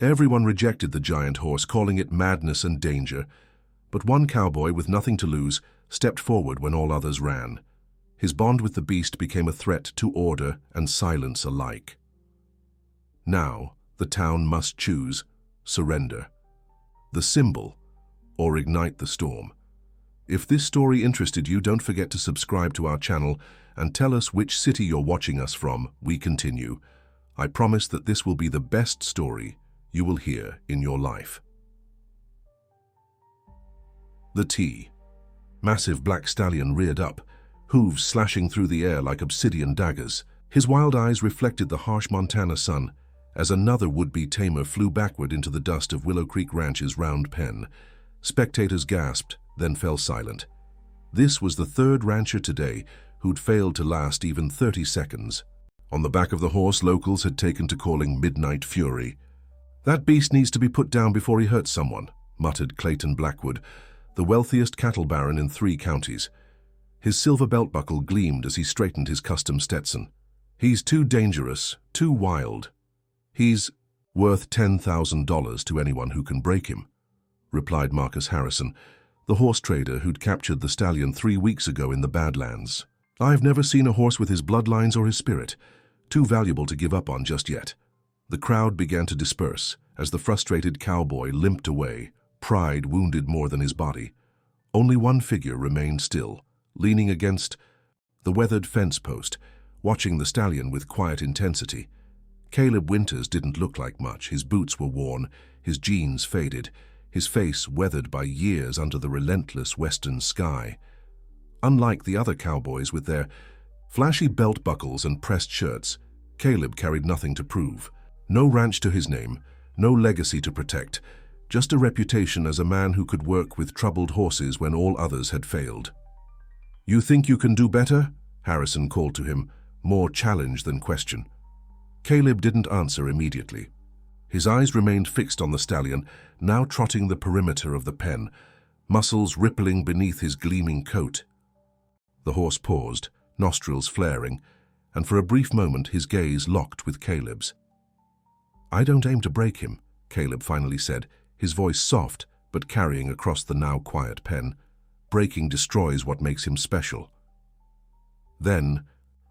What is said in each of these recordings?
Everyone rejected the giant horse, calling it madness and danger, but one cowboy with nothing to lose stepped forward when all others ran. His bond with the beast became a threat to order and silence alike. Now, the town must choose surrender, the symbol, or ignite the storm. If this story interested you, don't forget to subscribe to our channel and tell us which city you're watching us from. We continue. I promise that this will be the best story you will hear in your life. The T. Massive black stallion reared up, hooves slashing through the air like obsidian daggers. His wild eyes reflected the harsh Montana sun as another would-be tamer flew backward into the dust of Willow Creek Ranch's round pen. Spectators gasped, then fell silent. This was the third rancher today who'd failed to last even 30 seconds. On the back of the horse, locals had taken to calling Midnight Fury. "That beast needs to be put down before he hurts someone," muttered Clayton Blackwood, the wealthiest cattle baron in 3 counties. His silver belt buckle gleamed as he straightened his custom Stetson. "He's too dangerous, too wild. He's worth $10,000 to anyone who can break him," replied Marcus Harrison, the horse trader who'd captured the stallion 3 weeks ago in the Badlands. "I've never seen a horse with his bloodlines or his spirit. Too valuable to give up on just yet." The crowd began to disperse as the frustrated cowboy limped away, pride wounded more than his body. Only one figure remained still, leaning against the weathered fence post, watching the stallion with quiet intensity. Caleb Winters didn't look like much. His boots were worn, his jeans faded, his face weathered by years under the relentless western sky. Unlike the other cowboys with their flashy belt buckles and pressed shirts, Caleb carried nothing to prove. No ranch to his name, no legacy to protect, just a reputation as a man who could work with troubled horses when all others had failed. "You think you can do better?" Harrison called to him, more challenge than question. Caleb didn't answer immediately. His eyes remained fixed on the stallion, now trotting the perimeter of the pen, muscles rippling beneath his gleaming coat. The horse paused, nostrils flaring, and for a brief moment his gaze locked with Caleb's. "I don't aim to break him," Caleb finally said, his voice soft but carrying across the now quiet pen. "Breaking destroys what makes him special." "Then,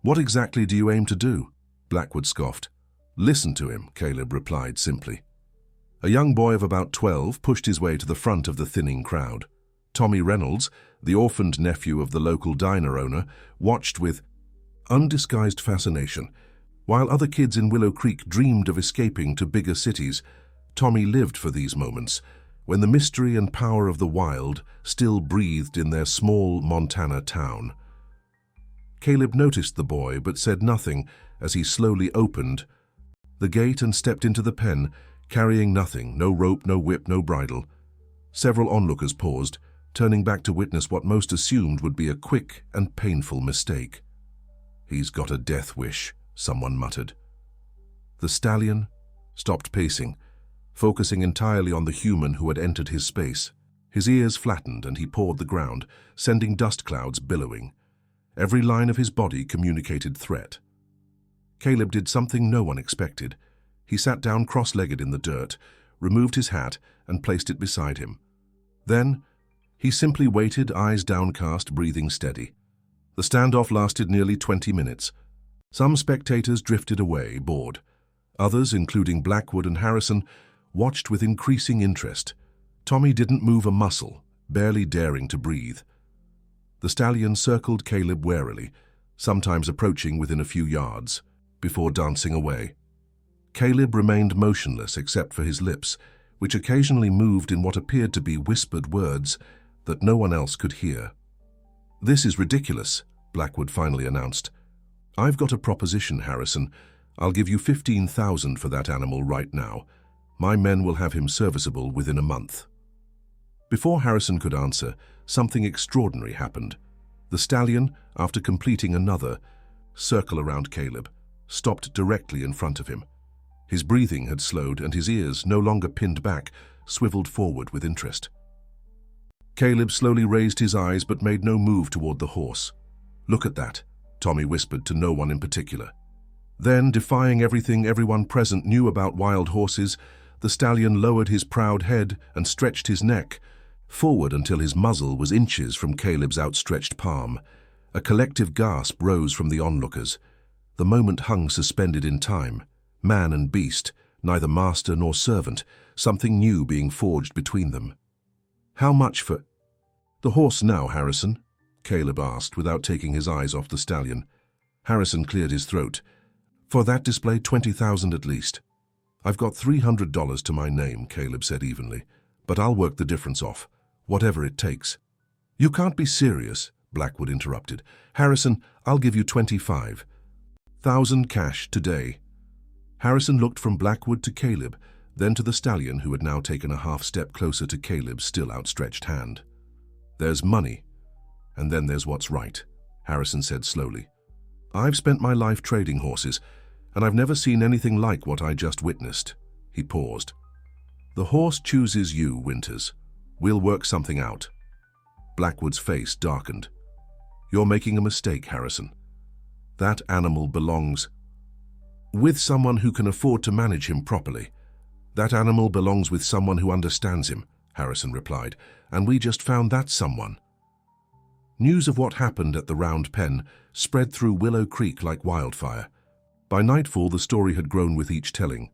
what exactly do you aim to do?" Blackwood scoffed. "Listen to him," Caleb replied simply. A young boy of about 12 pushed his way to the front of the thinning crowd. Tommy Reynolds, the orphaned nephew of the local diner owner, watched with undisguised fascination. While other kids in Willow Creek dreamed of escaping to bigger cities, Tommy lived for these moments, when the mystery and power of the wild still breathed in their small Montana town. Caleb noticed the boy but said nothing as he slowly opened the gate and stepped into the pen, carrying nothing, no rope, no whip, no bridle. Several onlookers paused, turning back to witness what most assumed would be a quick and painful mistake. "He's got a death wish," someone muttered. The stallion stopped pacing, focusing entirely on the human who had entered his space. His ears flattened and he pawed the ground, sending dust clouds billowing. Every line of his body communicated threat. Caleb did something no one expected. He sat down cross-legged in the dirt, removed his hat, and placed it beside him. Then, he simply waited, eyes downcast, breathing steady. The standoff lasted nearly 20 minutes. Some spectators drifted away, bored. Others, including Blackwood and Harrison, watched with increasing interest. Tommy didn't move a muscle, barely daring to breathe. The stallion circled Caleb warily, sometimes approaching within a few yards, before dancing away. Caleb remained motionless except for his lips, which occasionally moved in what appeared to be whispered words that no one else could hear. "This is ridiculous," Blackwood finally announced. "I've got a proposition, Harrison. I'll give you $15,000 for that animal right now. My men will have him serviceable within a month." Before Harrison could answer, something extraordinary happened. The stallion, after completing another circle around Caleb, stopped directly in front of him. His breathing had slowed and his ears, no longer pinned back, swiveled forward with interest. Caleb slowly raised his eyes but made no move toward the horse. "Look at that," Tommy whispered to no one in particular. Then, defying everything everyone present knew about wild horses, the stallion lowered his proud head and stretched his neck forward until his muzzle was inches from Caleb's outstretched palm. A collective gasp rose from the onlookers. The moment hung suspended in time. Man and beast, neither master nor servant, something new being forged between them. "How much for the horse now, Harrison?" Caleb asked without taking his eyes off the stallion. Harrison cleared his throat. "For that display, 20,000 at least." "I've got $300 to my name," Caleb said evenly, "but I'll work the difference off, whatever it takes." "You can't be serious," Blackwood interrupted. "Harrison, I'll give you 25,000 cash today." Harrison looked from Blackwood to Caleb, then to the stallion, who had now taken a half-step closer to Caleb's still outstretched hand. "There's money, and then there's what's right," Harrison said slowly. "I've spent my life trading horses, and I've never seen anything like what I just witnessed." He paused. "The horse chooses you, Winters. We'll work something out." Blackwood's face darkened. "You're making a mistake, Harrison. That animal belongs with someone who can afford to manage him properly." "That animal belongs with someone who understands him," Harrison replied, "and we just found that someone." News of what happened at the Round Pen spread through Willow Creek like wildfire. By nightfall, the story had grown with each telling.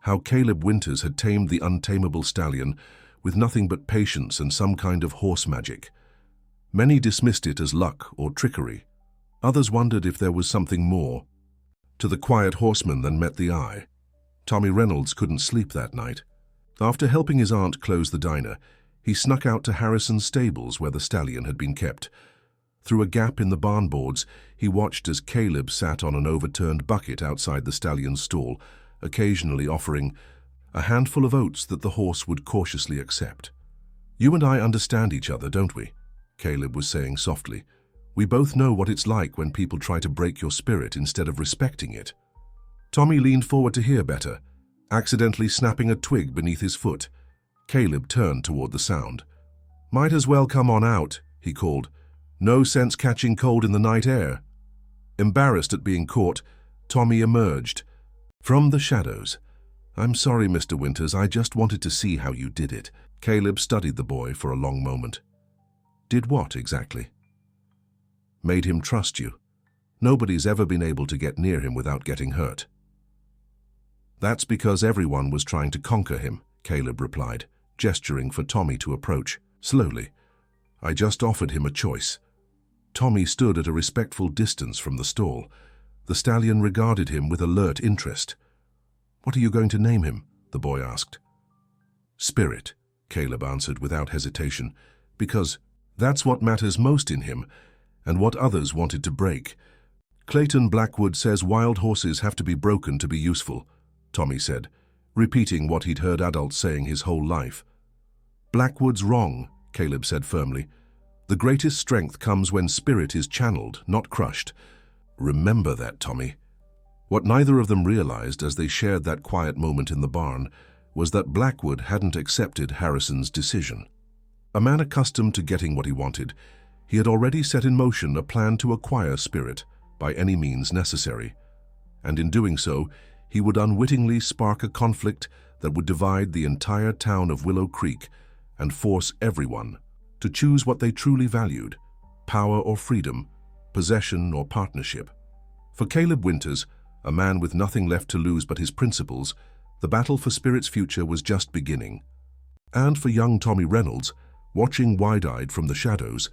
How Caleb Winters had tamed the untamable stallion with nothing but patience and some kind of horse magic. Many dismissed it as luck or trickery. Others wondered if there was something more to the quiet horseman than met the eye. Tommy Reynolds couldn't sleep that night. After helping his aunt close the diner, he snuck out to Harrison's stables where the stallion had been kept. Through a gap in the barn boards, he watched as Caleb sat on an overturned bucket outside the stallion's stall, occasionally offering a handful of oats that the horse would cautiously accept. "You and I understand each other, don't we?" Caleb was saying softly. "We both know what it's like when people try to break your spirit instead of respecting it." Tommy leaned forward to hear better, accidentally snapping a twig beneath his foot. Caleb turned toward the sound. "Might as well come on out," he called. "No sense catching cold in the night air." Embarrassed at being caught, Tommy emerged from the shadows. "I'm sorry, Mr. Winters, I just wanted to see how you did it." Caleb studied the boy for a long moment. "Did what, exactly?" "Made him trust you. Nobody's ever been able to get near him without getting hurt." "That's because everyone was trying to conquer him," Caleb replied, gesturing for Tommy to approach. Slowly, "I just offered him a choice." Tommy stood at a respectful distance from the stall. The stallion regarded him with alert interest. "What are you going to name him?" the boy asked. "Spirit," Caleb answered without hesitation, "because that's what matters most in him, and what others wanted to break." "Clayton Blackwood says wild horses have to be broken to be useful," Tommy said, repeating what he'd heard adults saying his whole life. "Blackwood's wrong," Caleb said firmly. "The greatest strength comes when spirit is channeled, not crushed. Remember that, Tommy." What neither of them realized as they shared that quiet moment in the barn was that Blackwood hadn't accepted Harrison's decision. A man accustomed to getting what he wanted, he had already set in motion a plan to acquire spirit by any means necessary. And in doing so, he would unwittingly spark a conflict that would divide the entire town of Willow Creek and force everyone to choose what they truly valued, power or freedom, possession or partnership. For Caleb Winters, a man with nothing left to lose but his principles, the battle for Spirit's future was just beginning. And for young Tommy Reynolds, watching wide-eyed from the shadows,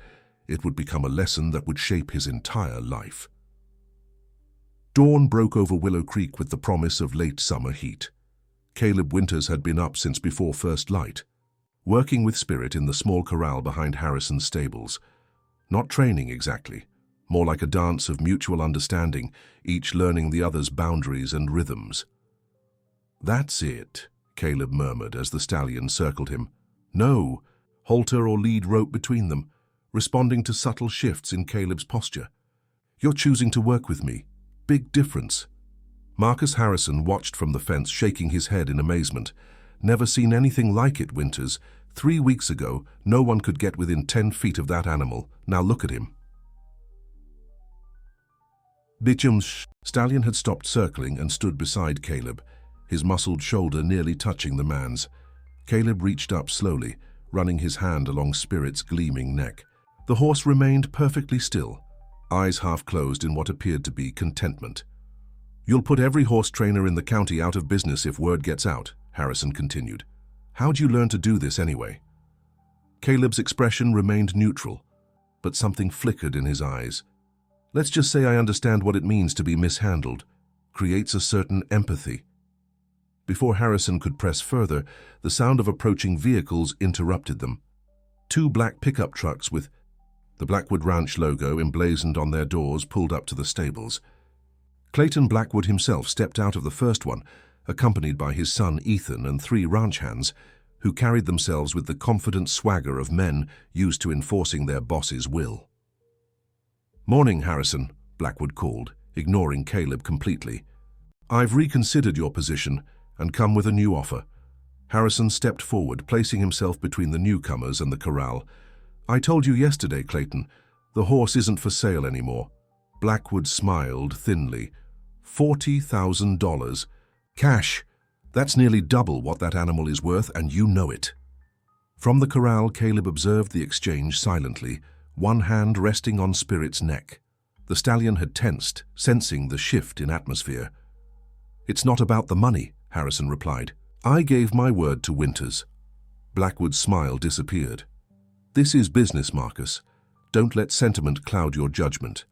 it would become a lesson that would shape his entire life. Dawn broke over Willow Creek with the promise of late summer heat. Caleb Winters had been up since before first light, working with Spirit in the small corral behind Harrison's stables. Not training exactly, more like a dance of mutual understanding, each learning the other's boundaries and rhythms. "That's it," Caleb murmured as the stallion circled him. "No, halter or lead rope between them, responding to subtle shifts in Caleb's posture. You're choosing to work with me. Big difference." Marcus Harrison watched from the fence, shaking his head in amazement. "Never seen anything like it, Winters. 3 weeks ago, no one could get within 10 feet of that animal. Now look at him." Bichum's stallion had stopped circling and stood beside Caleb, his muscled shoulder nearly touching the man's. Caleb reached up slowly, running his hand along Spirit's gleaming neck. The horse remained perfectly still, eyes half closed in what appeared to be contentment. "You'll put every horse trainer in the county out of business if word gets out," Harrison continued. "How'd you learn to do this anyway?" Caleb's expression remained neutral, but something flickered in his eyes. "Let's just say I understand what it means to be mishandled. Creates a certain empathy." Before Harrison could press further, the sound of approaching vehicles interrupted them. Two black pickup trucks with the Blackwood Ranch logo emblazoned on their doors pulled up to the stables. Clayton Blackwood himself stepped out of the first one, accompanied by his son Ethan and 3 ranch hands, who carried themselves with the confident swagger of men used to enforcing their boss's will. "Morning, Harrison," Blackwood called, ignoring Caleb completely. "I've reconsidered your position and come with a new offer." Harrison stepped forward, placing himself between the newcomers and the corral. "I told you yesterday, Clayton, the horse isn't for sale anymore." Blackwood smiled thinly. $40,000. Cash. That's nearly double what that animal is worth, and you know it. From the corral, Caleb observed the exchange silently, one hand resting on Spirit's neck. The stallion had tensed, sensing the shift in atmosphere. "It's not about the money," Harrison replied. "I gave my word to Winters." Blackwood's smile disappeared. "This is business, Marcus. Don't let sentiment cloud your judgment.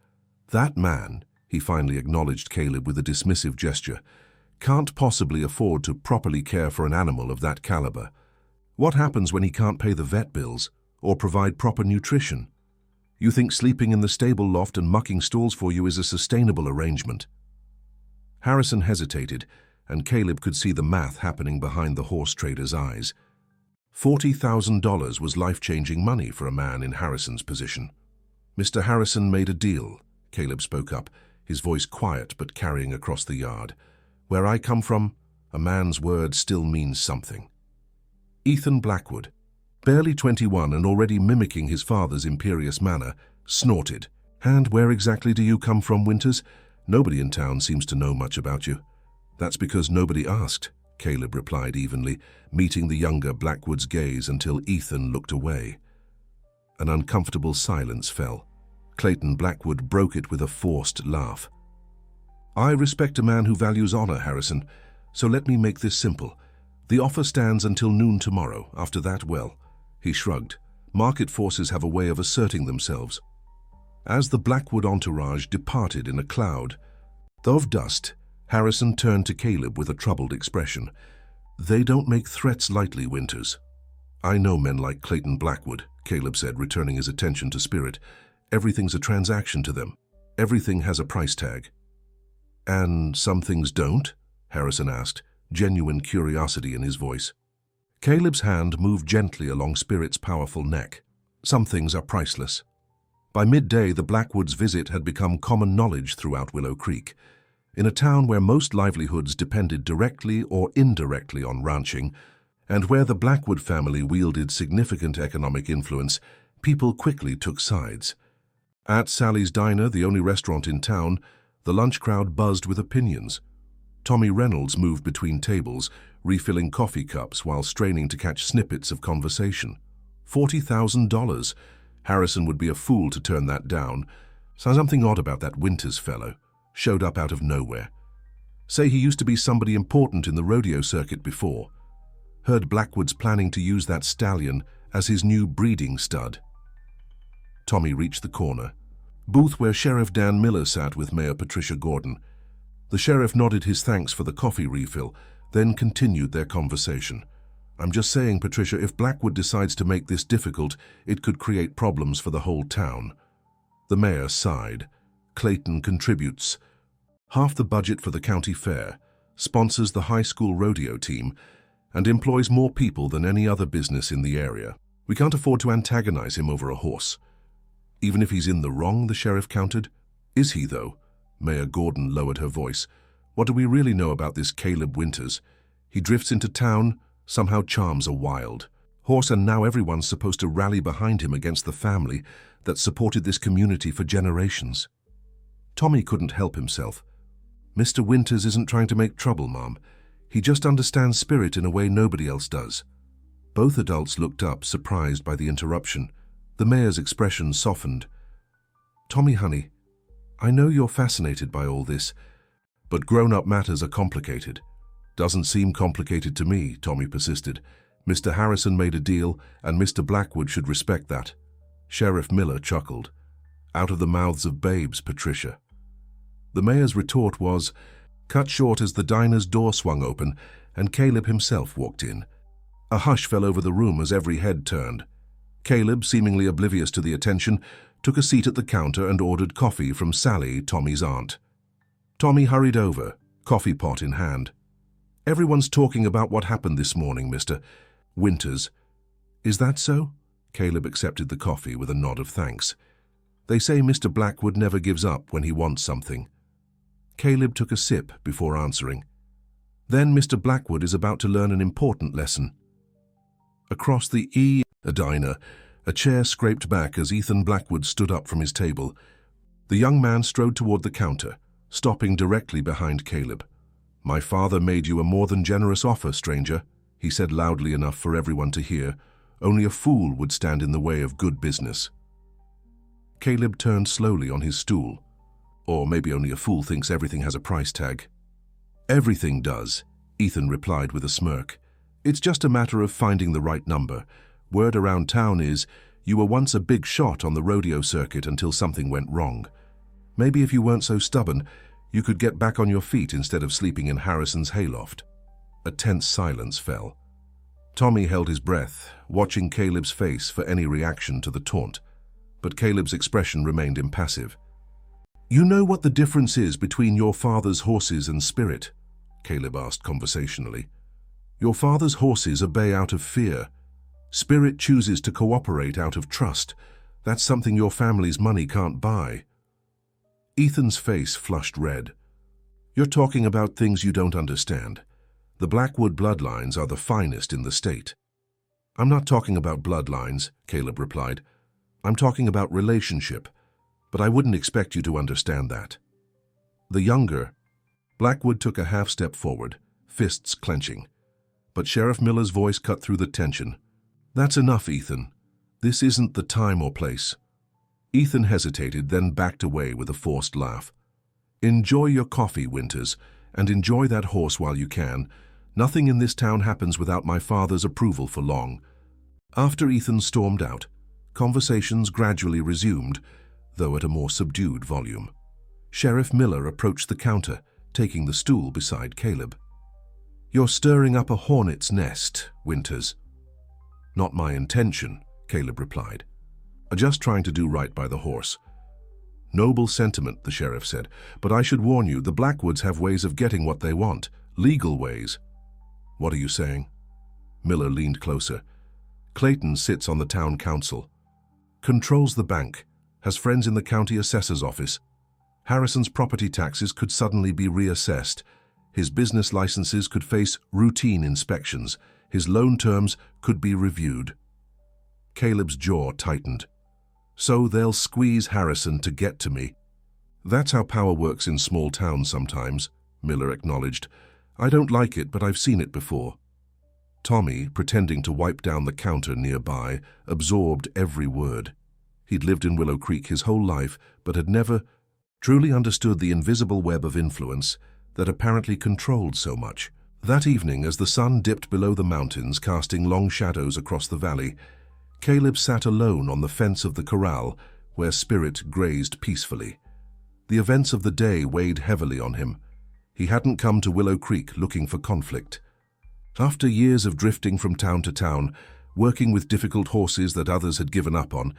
That man," he finally acknowledged Caleb with a dismissive gesture, "can't possibly afford to properly care for an animal of that caliber. What happens when he can't pay the vet bills or provide proper nutrition? You think sleeping in the stable loft and mucking stalls for you is a sustainable arrangement?" Harrison hesitated, and Caleb could see the math happening behind the horse trader's eyes. $40,000 was life-changing money for a man in Harrison's position. "Mr. Harrison made a deal," Caleb spoke up, his voice quiet but carrying across the yard. "Where I come from, a man's word still means something." Ethan Blackwood, barely 21 and already mimicking his father's imperious manner, snorted. "And where exactly do you come from, Winters? Nobody in town seems to know much about you." "That's because nobody asked," Caleb replied evenly, meeting the younger Blackwood's gaze until Ethan looked away. An uncomfortable silence fell. Clayton Blackwood broke it with a forced laugh. "I respect a man who values honor, Harrison, so let me make this simple. The offer stands until noon tomorrow. After that, well," he shrugged. "Market forces have a way of asserting themselves." As the Blackwood entourage departed in a cloud of dust, Harrison turned to Caleb with a troubled expression. "They don't make threats lightly, Winters." "I know men like Clayton Blackwood," Caleb said, returning his attention to Spirit. "Everything's a transaction to them. Everything has a price tag." "And some things don't?" Harrison asked, genuine curiosity in his voice. Caleb's hand moved gently along Spirit's powerful neck. "Some things are priceless." By midday, the Blackwoods' visit had become common knowledge throughout Willow Creek. In a town where most livelihoods depended directly or indirectly on ranching, and where the Blackwood family wielded significant economic influence, people quickly took sides. At Sally's Diner, the only restaurant in town, the lunch crowd buzzed with opinions. Tommy Reynolds moved between tables, refilling coffee cups while straining to catch snippets of conversation. $40,000. Harrison would be a fool to turn that down. Something odd about that Winters fellow. Showed up out of nowhere. Say he used to be somebody important in the rodeo circuit before. Heard Blackwood's planning to use that stallion as his new breeding stud. Tommy reached the corner, booth where Sheriff Dan Miller sat with Mayor Patricia Gordon. The sheriff nodded his thanks for the coffee refill, then continued their conversation. "I'm just saying, Patricia, if Blackwood decides to make this difficult, it could create problems for the whole town." The mayor sighed. "Clayton contributes half the budget for the county fair, sponsors the high school rodeo team, and employs more people than any other business in the area. We can't afford to antagonize him over a horse." "Even if he's in the wrong," the sheriff countered. "Is he, though?" Mayor Gordon lowered her voice. "What do we really know about this Caleb Winters? He drifts into town, somehow charms a wild horse, and now everyone's supposed to rally behind him against the family that supported this community for generations." Tommy couldn't help himself. "Mr. Winters isn't trying to make trouble, Mom. He just understands spirit in a way nobody else does." Both adults looked up, surprised by the interruption. The mayor's expression softened. "Tommy, honey, I know you're fascinated by all this, but grown-up matters are complicated." "Doesn't seem complicated to me," Tommy persisted. "Mr. Harrison made a deal, and Mr. Blackwood should respect that." Sheriff Miller chuckled. "Out of the mouths of babes, Patricia." The mayor's retort was cut short as the diner's door swung open and Caleb himself walked in. A hush fell over the room as every head turned. Caleb, seemingly oblivious to the attention, took a seat at the counter and ordered coffee from Sally, Tommy's aunt. Tommy hurried over, coffee pot in hand. "Everyone's talking about what happened this morning, Mr. Winters." "Is that so?" Caleb accepted the coffee with a nod of thanks. "They say Mr. Blackwood never gives up when he wants something." Caleb took a sip before answering. "Then Mr. Blackwood is about to learn an important lesson." Across the diner, a chair scraped back as Ethan Blackwood stood up from his table. The young man strode toward the counter, stopping directly behind Caleb. "My father made you a more than generous offer, stranger," he said loudly enough for everyone to hear. "Only a fool would stand in the way of good business." Caleb turned slowly on his stool. Or maybe only a fool thinks everything has a price tag. "Everything does," Ethan replied with a smirk. "It's just a matter of finding the right number. Word around town is, you were once a big shot on the rodeo circuit until something went wrong. Maybe if you weren't so stubborn, you could get back on your feet instead of sleeping in Harrison's hayloft." A tense silence fell. Tommy held his breath, watching Caleb's face for any reaction to the taunt. But Caleb's expression remained impassive. "You know what the difference is between your father's horses and spirit?" Caleb asked conversationally. "Your father's horses obey out of fear. Spirit chooses to cooperate out of trust. That's something your family's money can't buy." Ethan's face flushed red. "You're talking about things you don't understand. The Blackwood bloodlines are the finest in the state." "I'm not talking about bloodlines," Caleb replied. "I'm talking about relationship. But I wouldn't expect you to understand that." The younger, Blackwood took a half step forward, fists clenching. But Sheriff Miller's voice cut through the tension. "That's enough, Ethan. This isn't the time or place." Ethan hesitated, then backed away with a forced laugh. "Enjoy your coffee, Winters, and enjoy that horse while you can. Nothing in this town happens without my father's approval for long." After Ethan stormed out, conversations gradually resumed, though at a more subdued volume. Sheriff Miller approached the counter, taking the stool beside Caleb. "You're stirring up a hornet's nest, Winters." "Not my intention," Caleb replied. "I'm just trying to do right by the horse." "Noble sentiment," the sheriff said, "but I should warn you, the Blackwoods have ways of getting what they want, legal ways." "What are you saying?" Miller leaned closer. "Clayton sits on the town council, controls the bank, has friends in the county assessor's office. Harrison's property taxes could suddenly be reassessed. His business licenses could face routine inspections. His loan terms could be reviewed." Caleb's jaw tightened. "So they'll squeeze Harrison to get to me." "That's how power works in small towns sometimes," Miller acknowledged. "I don't like it, but I've seen it before." Tommy, pretending to wipe down the counter nearby, absorbed every word. He'd lived in Willow Creek his whole life, but had never truly understood the invisible web of influence that apparently controlled so much. That evening, as the sun dipped below the mountains, casting long shadows across the valley, Caleb sat alone on the fence of the corral, where Spirit grazed peacefully. The events of the day weighed heavily on him. He hadn't come to Willow Creek looking for conflict. After years of drifting from town to town, working with difficult horses that others had given up on,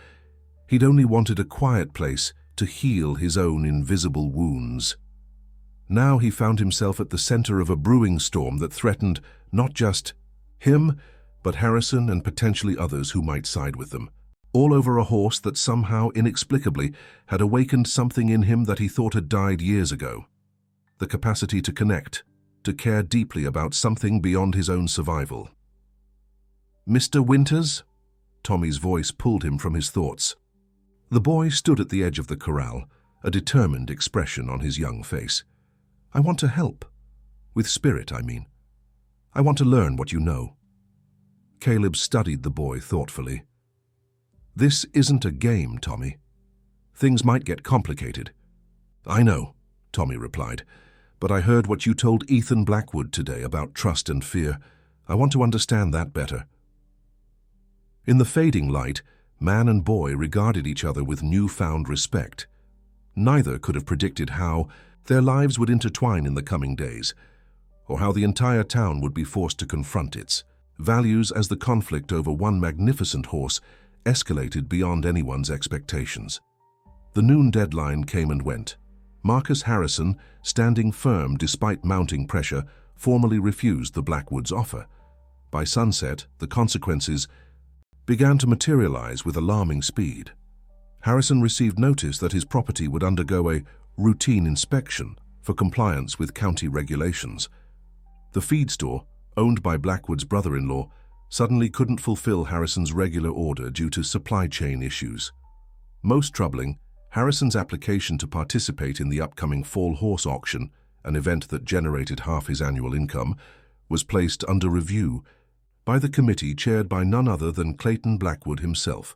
he'd only wanted a quiet place to heal his own invisible wounds. Now he found himself at the center of a brewing storm that threatened not just him, but Harrison and potentially others who might side with them. All over a horse that somehow, inexplicably, had awakened something in him that he thought had died years ago. The capacity to connect, to care deeply about something beyond his own survival. "Mr. Winters?" Tommy's voice pulled him from his thoughts. The boy stood at the edge of the corral, a determined expression on his young face. "I want to help. With Spirit, I mean." I want to learn what you know." Caleb studied the boy thoughtfully. "This isn't a game, Tommy. Things might get complicated." "I know," Tommy replied, "but I heard what you told Ethan Blackwood today about trust and fear. I want to understand that better." In the fading light, man and boy regarded each other with newfound respect. Neither could have predicted how their lives would intertwine in the coming days, or how the entire town would be forced to confront its values as the conflict over one magnificent horse escalated beyond anyone's expectations. The noon deadline came and went. Marcus Harrison, standing firm despite mounting pressure, formally refused the Blackwoods' offer. By sunset, the consequences began to materialize with alarming speed. Harrison received notice that his property would undergo a routine inspection for compliance with county regulations. The feed store, owned by Blackwood's brother-in-law, suddenly couldn't fulfill Harrison's regular order due to supply chain issues. Most troubling, Harrison's application to participate in the upcoming fall horse auction, an event that generated half his annual income, was placed under review by the committee chaired by none other than Clayton Blackwood himself.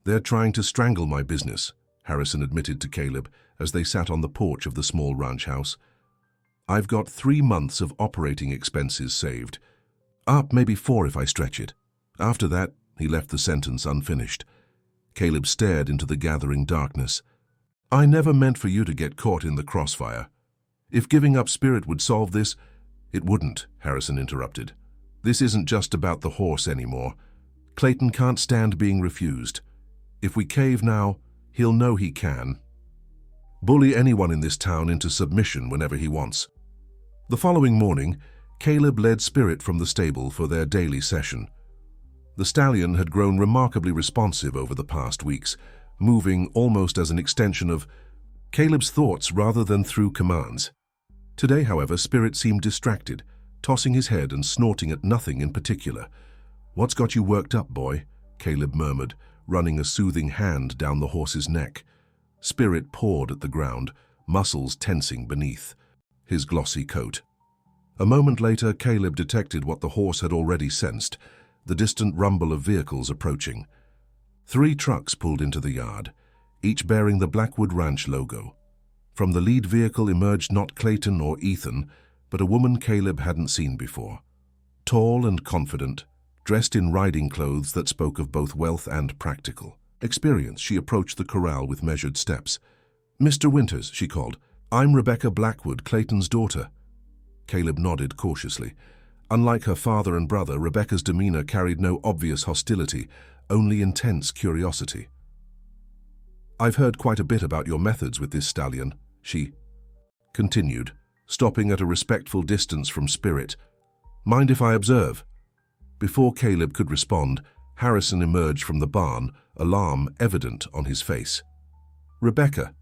"They're trying to strangle my business," Harrison admitted to Caleb as they sat on the porch of the small ranch house. "I've got 3 months of operating expenses saved. Maybe 4 if I stretch it." After that, he left the sentence unfinished. Caleb stared into the gathering darkness. "I never meant for you to get caught in the crossfire. If giving up Spirit would solve this—" "It wouldn't," Harrison interrupted. "This isn't just about the horse anymore. Clayton can't stand being refused. If we cave now, he'll know he can bully anyone in this town into submission whenever he wants." The following morning, Caleb led Spirit from the stable for their daily session. The stallion had grown remarkably responsive over the past weeks, moving almost as an extension of Caleb's thoughts rather than through commands. Today, however, Spirit seemed distracted, tossing his head and snorting at nothing in particular. "What's got you worked up, boy?" Caleb murmured, running a soothing hand down the horse's neck. Spirit pawed at the ground, muscles tensing beneath his glossy coat. A moment later, Caleb detected what the horse had already sensed, the distant rumble of vehicles approaching. 3 trucks pulled into the yard, each bearing the Blackwood Ranch logo. From the lead vehicle emerged not Clayton or Ethan, but a woman Caleb hadn't seen before. Tall and confident, dressed in riding clothes that spoke of both wealth and practical experience, she approached the corral with measured steps. "Mr. Winters," she called. "I'm Rebecca Blackwood, Clayton's daughter." Caleb nodded cautiously. Unlike her father and brother, Rebecca's demeanor carried no obvious hostility, only intense curiosity. "I've heard quite a bit about your methods with this stallion," she continued, stopping at a respectful distance from Spirit. "Mind if I observe?" Before Caleb could respond, Harrison emerged from the barn, alarm evident on his face. "Rebecca,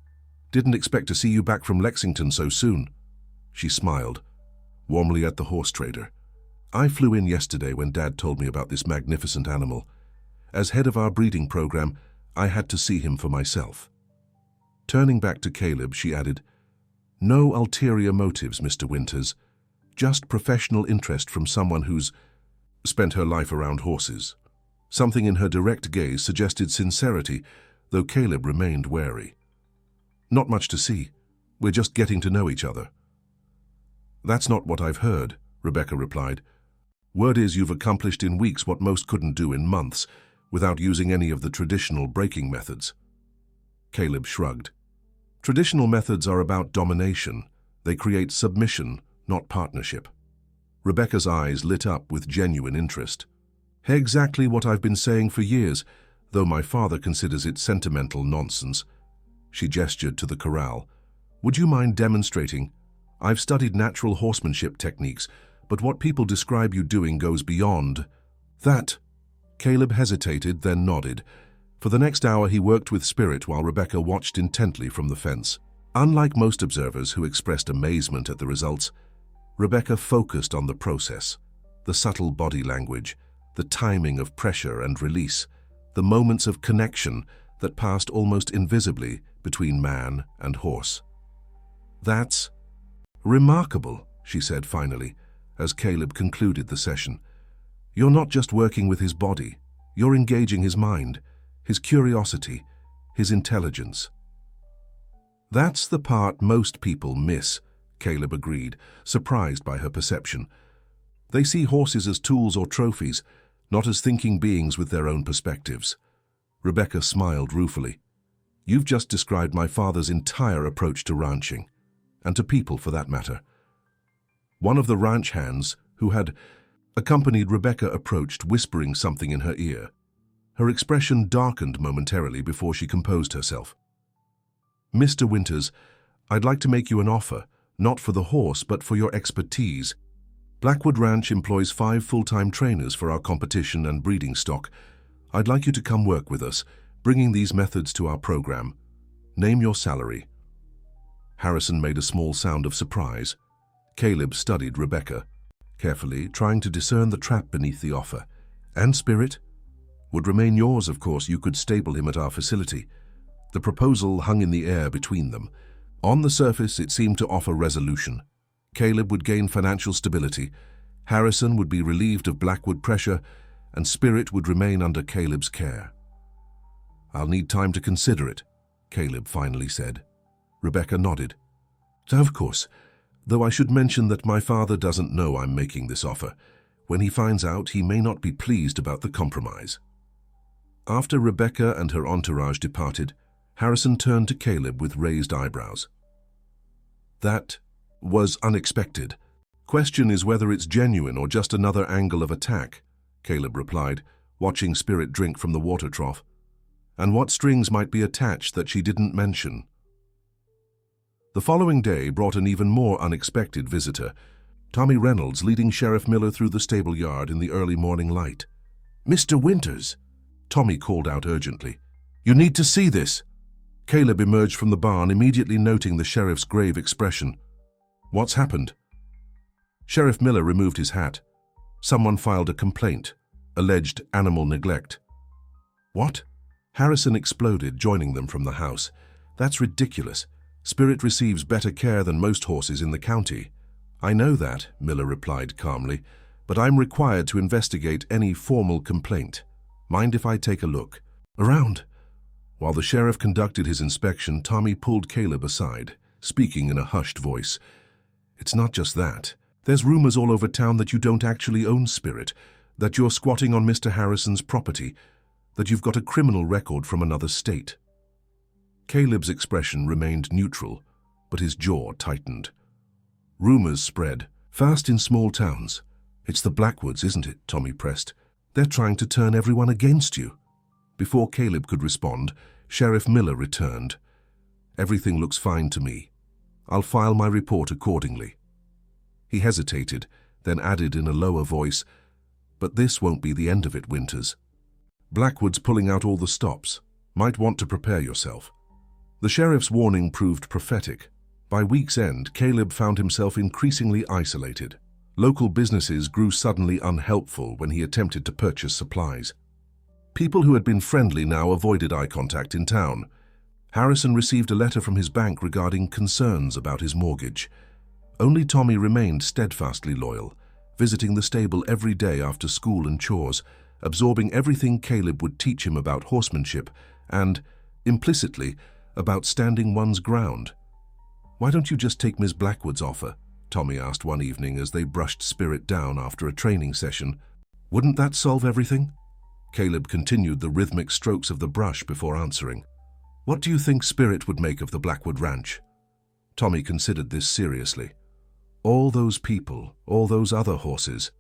didn't expect to see you back from Lexington so soon." She smiled warmly at the horse trader. "I flew in yesterday when Dad told me about this magnificent animal. As head of our breeding program, I had to see him for myself." Turning back to Caleb, she added, "No ulterior motives, Mr. Winters. Just professional interest from someone who's spent her life around horses." Something in her direct gaze suggested sincerity, though Caleb remained wary. "Not much to see. We're just getting to know each other." "That's not what I've heard," Rebecca replied. "Word is you've accomplished in weeks what most couldn't do in months, without using any of the traditional breaking methods." Caleb shrugged. "Traditional methods are about domination. They create submission, not partnership." Rebecca's eyes lit up with genuine interest. "Exactly what I've been saying for years, though my father considers it sentimental nonsense." She gestured to the corral. "Would you mind demonstrating? I've studied natural horsemanship techniques, but what people describe you doing goes beyond that." Caleb hesitated, then nodded. For the next hour, he worked with Spirit while Rebecca watched intently from the fence. Unlike most observers who expressed amazement at the results, Rebecca focused on the process, the subtle body language, the timing of pressure and release, the moments of connection that passed almost invisibly between man and horse. "That's remarkable," she said finally. as Caleb concluded the session. "You're not just working with his body, you're engaging his mind, his curiosity, his intelligence." "That's the part most people miss," Caleb agreed, surprised by her perception. "They see horses as tools or trophies, not as thinking beings with their own perspectives." Rebecca smiled ruefully. "You've just described my father's entire approach to ranching, and to people for that matter." One of the ranch hands, who had accompanied Rebecca, approached, whispering something in her ear. Her expression darkened momentarily before she composed herself. "Mr. Winters, I'd like to make you an offer, not for the horse but for your expertise. Blackwood Ranch employs 5 full-time trainers for our competition and breeding stock. I'd like you to come work with us, bringing these methods to our program. Name your salary." Harrison made a small sound of surprise. Caleb studied Rebecca carefully, trying to discern the trap beneath the offer. "And Spirit? Would remain yours, of course. You could stable him at our facility." The proposal hung in the air between them. On the surface, it seemed to offer resolution. Caleb would gain financial stability, Harrison would be relieved of Blackwood pressure, and Spirit would remain under Caleb's care. "I'll need time to consider it," Caleb finally said. Rebecca nodded. "Of course, though I should mention that my father doesn't know I'm making this offer. When he finds out, he may not be pleased about the compromise." After Rebecca and her entourage departed, Harrison turned to Caleb with raised eyebrows. "That was unexpected. Question is whether it's genuine or just another angle of attack," Caleb replied, watching Spirit drink from the water trough. "And what strings might be attached that she didn't mention?" The following day brought an even more unexpected visitor, Tommy Reynolds leading Sheriff Miller through the stable yard in the early morning light. "Mr. Winters," Tommy called out urgently, "you need to see this." Caleb emerged from the barn, immediately noting the sheriff's grave expression. "What's happened?" Sheriff Miller removed his hat. Someone filed a complaint, alleged animal neglect. "What?" Harrison exploded, joining them from the house. "That's ridiculous. Spirit receives better care than most horses in the county." "I know that," Miller replied calmly, "but I'm required to investigate any formal complaint. Mind if I take a look around?" While the sheriff conducted his inspection, Tommy pulled Caleb aside, speaking in a hushed voice. "It's not just that. There's rumors all over town that you don't actually own Spirit, that you're squatting on Mr. Harrison's property, that you've got a criminal record from another state." Caleb's expression remained neutral, but his jaw tightened. "Rumors spread fast in small towns. It's the Blackwoods, isn't it?" Tommy pressed. "They're trying to turn everyone against you." Before Caleb could respond, Sheriff Miller returned. "Everything looks fine to me. I'll file my report accordingly." He hesitated, then added in a lower voice, "But this won't be the end of it, Winters. Blackwood's pulling out all the stops. Might want to prepare yourself." The sheriff's warning proved prophetic. By week's end, Caleb found himself increasingly isolated. Local businesses grew suddenly unhelpful when he attempted to purchase supplies. People who had been friendly now avoided eye contact in town. Harrison received a letter from his bank regarding concerns about his mortgage. Only Tommy remained steadfastly loyal, visiting the stable every day after school and chores, absorbing everything Caleb would teach him about horsemanship and, implicitly, about standing one's ground. "Why don't you just take Miss Blackwood's offer?" Tommy asked one evening as they brushed Spirit down after a training session. "Wouldn't that solve everything?" Caleb continued the rhythmic strokes of the brush before answering. "What do you think Spirit would make of the Blackwood Ranch?" Tommy considered this seriously. All those people, all those other horses.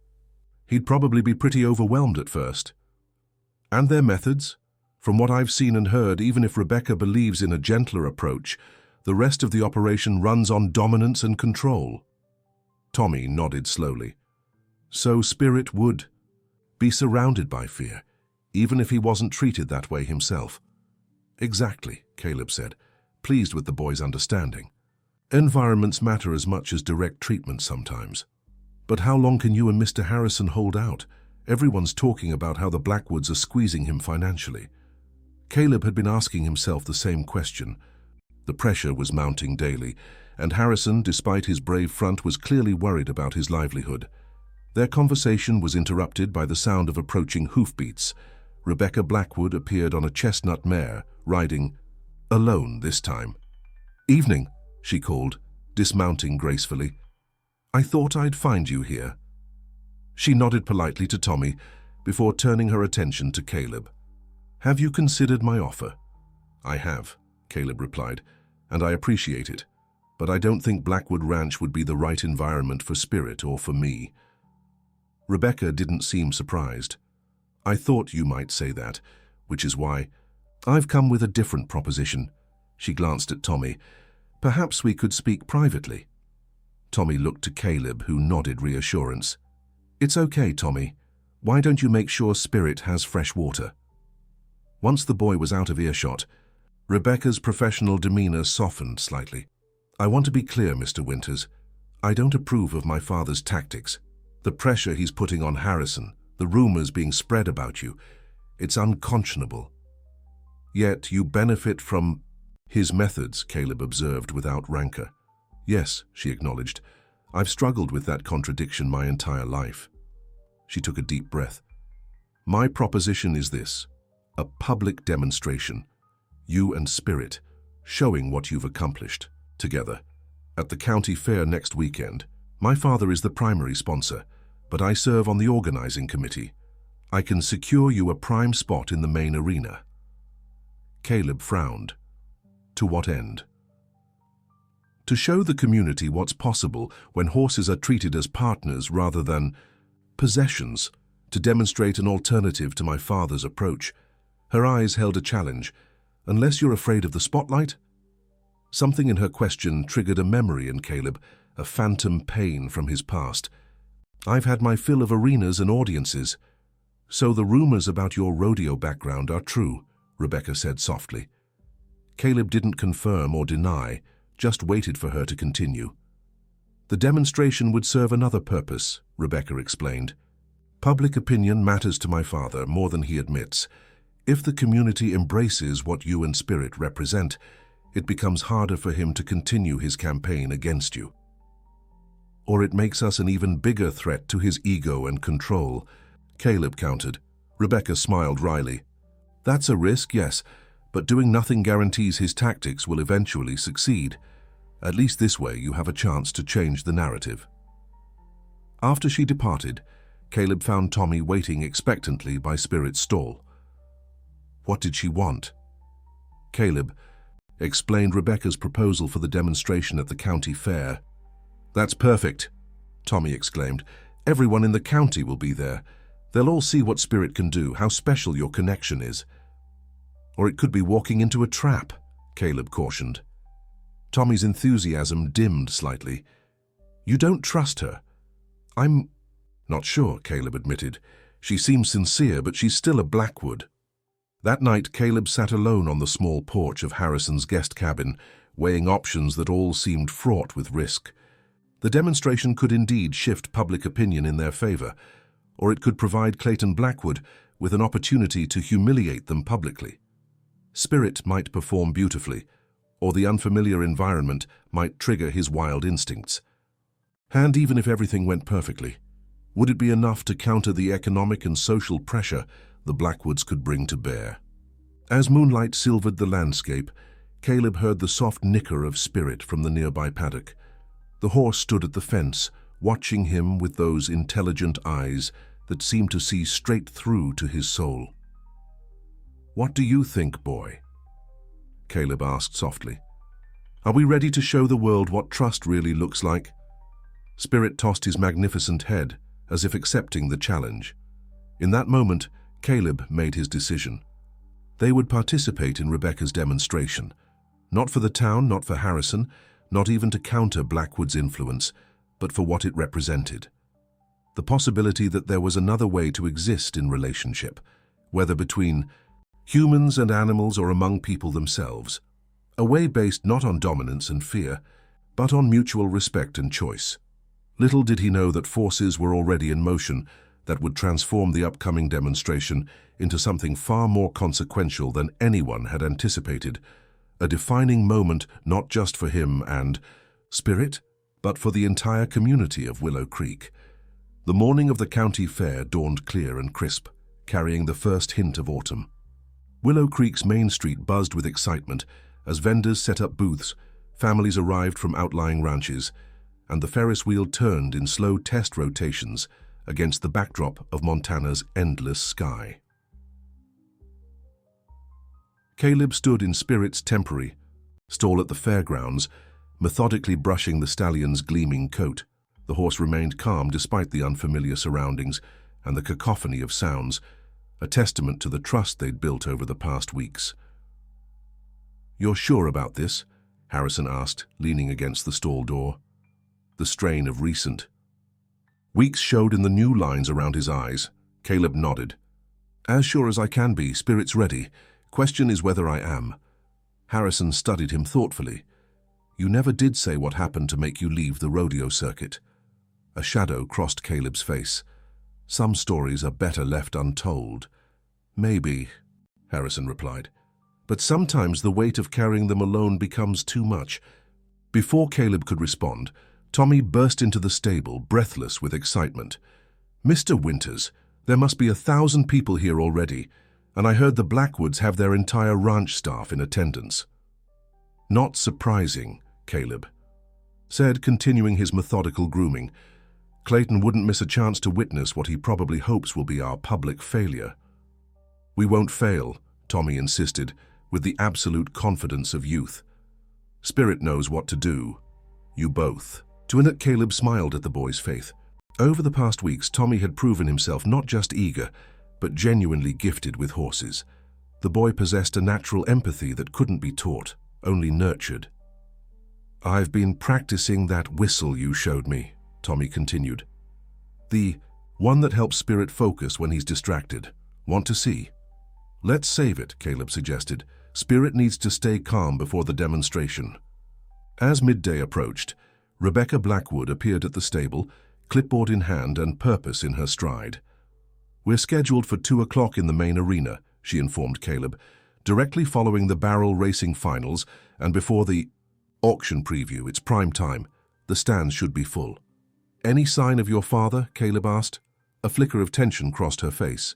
He'd probably be pretty overwhelmed at first. And their methods? From what I've seen and heard, even if Rebecca believes in a gentler approach, the rest of the operation runs on dominance and control. Tommy nodded slowly. So Spirit would be surrounded by fear, even if he wasn't treated that way himself. "Exactly," Caleb said, pleased with the boy's understanding. "Environments matter as much as direct treatment sometimes. But how long can you and Mr. Harrison hold out? Everyone's talking about how the Blackwoods are squeezing him financially." Caleb had been asking himself the same question. The pressure was mounting daily, and Harrison, despite his brave front, was clearly worried about his livelihood. Their conversation was interrupted by the sound of approaching hoofbeats. Rebecca Blackwood appeared on a chestnut mare, riding alone this time. "Evening," she called, dismounting gracefully. "I thought I'd find you here." She nodded politely to Tommy before turning her attention to Caleb. "Have you considered my offer?" "I have," Caleb replied, "and I appreciate it, but I don't think Blackwood Ranch would be the right environment for Spirit or for me." Rebecca didn't seem surprised. "I thought you might say that, which is why I've come with a different proposition." She glanced at Tommy. "Perhaps we could speak privately." Tommy looked to Caleb, who nodded reassurance. "It's okay, Tommy. Why don't you make sure Spirit has fresh water?" Once the boy was out of earshot, Rebecca's professional demeanor softened slightly. "I want to be clear, Mr. Winters. I don't approve of my father's tactics. The pressure he's putting on Harrison, the rumors being spread about you, it's unconscionable. Yet you benefit from his methods," Caleb observed without rancor. "Yes," she acknowledged. "I've struggled with that contradiction my entire life." She took a deep breath. "My proposition is this: a public demonstration, you and Spirit, showing what you've accomplished together. At the county fair next weekend, my father is the primary sponsor, but I serve on the organizing committee. I can secure you a prime spot in the main arena." Caleb frowned. "To what end?" "To show the community what's possible when horses are treated as partners rather than possessions, to demonstrate an alternative to my father's approach." Her eyes held a challenge. "Unless you're afraid of the spotlight?" Something in her question triggered a memory in Caleb, a phantom pain from his past. "I've had my fill of arenas and audiences." "So the rumors about your rodeo background are true," Rebecca said softly. Caleb didn't confirm or deny, just waited for her to continue. "The demonstration would serve another purpose," Rebecca explained. "Public opinion matters to my father more than he admits. If the community embraces what you and Spirit represent, it becomes harder for him to continue his campaign against you. Or it makes us an even bigger threat to his ego and control," Caleb countered. Rebecca smiled wryly. "That's a risk, yes, but doing nothing guarantees his tactics will eventually succeed. At least this way you have a chance to change the narrative." After she departed, Caleb found Tommy waiting expectantly by Spirit's stall. What did she want? Caleb explained Rebecca's proposal for the demonstration at the county fair. "That's perfect," Tommy exclaimed. "Everyone in the county will be there. They'll all see what Spirit can do, how special your connection is." "Or it could be walking into a trap," Caleb cautioned. Tommy's enthusiasm dimmed slightly. "You don't trust her?" "I'm not sure," Caleb admitted. "She seems sincere, but she's still a Blackwood." That night, Caleb sat alone on the small porch of Harrison's guest cabin, weighing options that all seemed fraught with risk. The demonstration could indeed shift public opinion in their favor, or it could provide Clayton Blackwood with an opportunity to humiliate them publicly. Spirit might perform beautifully, or the unfamiliar environment might trigger his wild instincts. And even if everything went perfectly, would it be enough to counter the economic and social pressure the Blackwoods could bring to bear? As moonlight silvered the landscape, Caleb heard the soft nicker of Spirit from the nearby paddock. The horse stood at the fence, watching him with those intelligent eyes that seemed to see straight through to his soul. "What do you think, boy?" Caleb asked softly. "Are we ready to show the world what trust really looks like?" Spirit tossed his magnificent head, as if accepting the challenge. In that moment, Caleb made his decision. They would participate in Rebecca's demonstration. Not for the town, not for Harrison, not even to counter Blackwood's influence, but for what it represented. The possibility that there was another way to exist in relationship, whether between humans and animals or among people themselves. A way based not on dominance and fear, but on mutual respect and choice. Little did he know that forces were already in motion that would transform the upcoming demonstration into something far more consequential than anyone had anticipated, a defining moment not just for him and Spirit, but for the entire community of Willow Creek. The morning of the county fair dawned clear and crisp, carrying the first hint of autumn. Willow Creek's main street buzzed with excitement as vendors set up booths, families arrived from outlying ranches, and the Ferris wheel turned in slow test rotations against the backdrop of Montana's endless sky. Caleb stood in Spirit's temporary stall at the fairgrounds, methodically brushing the stallion's gleaming coat. The horse remained calm despite the unfamiliar surroundings and the cacophony of sounds, a testament to the trust they'd built over the past weeks. "You're sure about this?" Harrison asked, leaning against the stall door. The strain of recent weeks showed in the new lines around his eyes. Caleb nodded. "As sure as I can be, Spirit's ready. Question is whether I am." Harrison studied him thoughtfully. "You never did say what happened to make you leave the rodeo circuit." A shadow crossed Caleb's face. "Some stories are better left untold." "Maybe," Harrison replied. "But sometimes the weight of carrying them alone becomes too much." Before Caleb could respond, Tommy burst into the stable, breathless with excitement. "Mr. Winters, there must be 1,000 people here already, and I heard the Blackwoods have their entire ranch staff in attendance." "Not surprising," Caleb said, continuing his methodical grooming. "Clayton wouldn't miss a chance to witness what he probably hopes will be our public failure." "We won't fail," Tommy insisted, with the absolute confidence of youth. "Spirit knows what to do. You both." Twinnet Caleb smiled at the boy's faith. Over the past weeks, Tommy had proven himself not just eager, but genuinely gifted with horses. The boy possessed a natural empathy that couldn't be taught, only nurtured. "I've been practicing that whistle you showed me," Tommy continued. "The one that helps Spirit focus when he's distracted. Want to see?" "Let's save it," Caleb suggested. "Spirit needs to stay calm before the demonstration." As midday approached, Rebecca Blackwood appeared at the stable, clipboard in hand and purpose in her stride. "We're scheduled for 2 o'clock in the main arena," she informed Caleb, "directly following the barrel racing finals and before the auction preview. It's prime time. The stands should be full." "Any sign of your father?" Caleb asked. A flicker of tension crossed her face.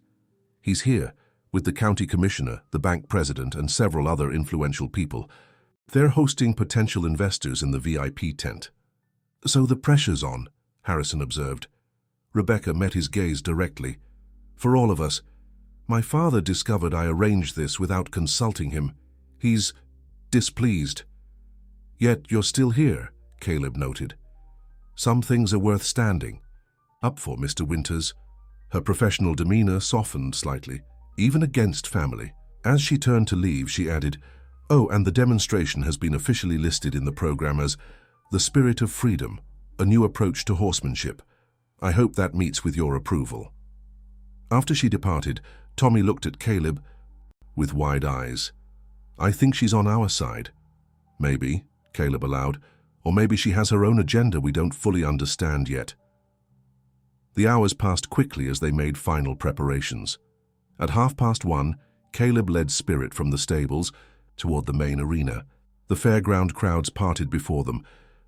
"He's here, with the county commissioner, the bank president, and several other influential people. They're hosting potential investors in the VIP tent." "So the pressure's on," Harrison observed. Rebecca met his gaze directly. "For all of us, my father discovered I arranged this without consulting him. He's displeased." "Yet you're still here," Caleb noted. "Some things are worth standing up for, Mr. Winters." Her professional demeanor softened slightly, even against family. As she turned to leave, she added, "Oh, and the demonstration has been officially listed in the program as The Spirit of Freedom, a new approach to horsemanship. I hope that meets with your approval." After she departed, Tommy looked at Caleb with wide eyes. "I think she's on our side." "Maybe," Caleb allowed, "or maybe she has her own agenda we don't fully understand yet." The hours passed quickly as they made final preparations. At 1:30, Caleb led Spirit from the stables toward the main arena. The fairground crowds parted before them,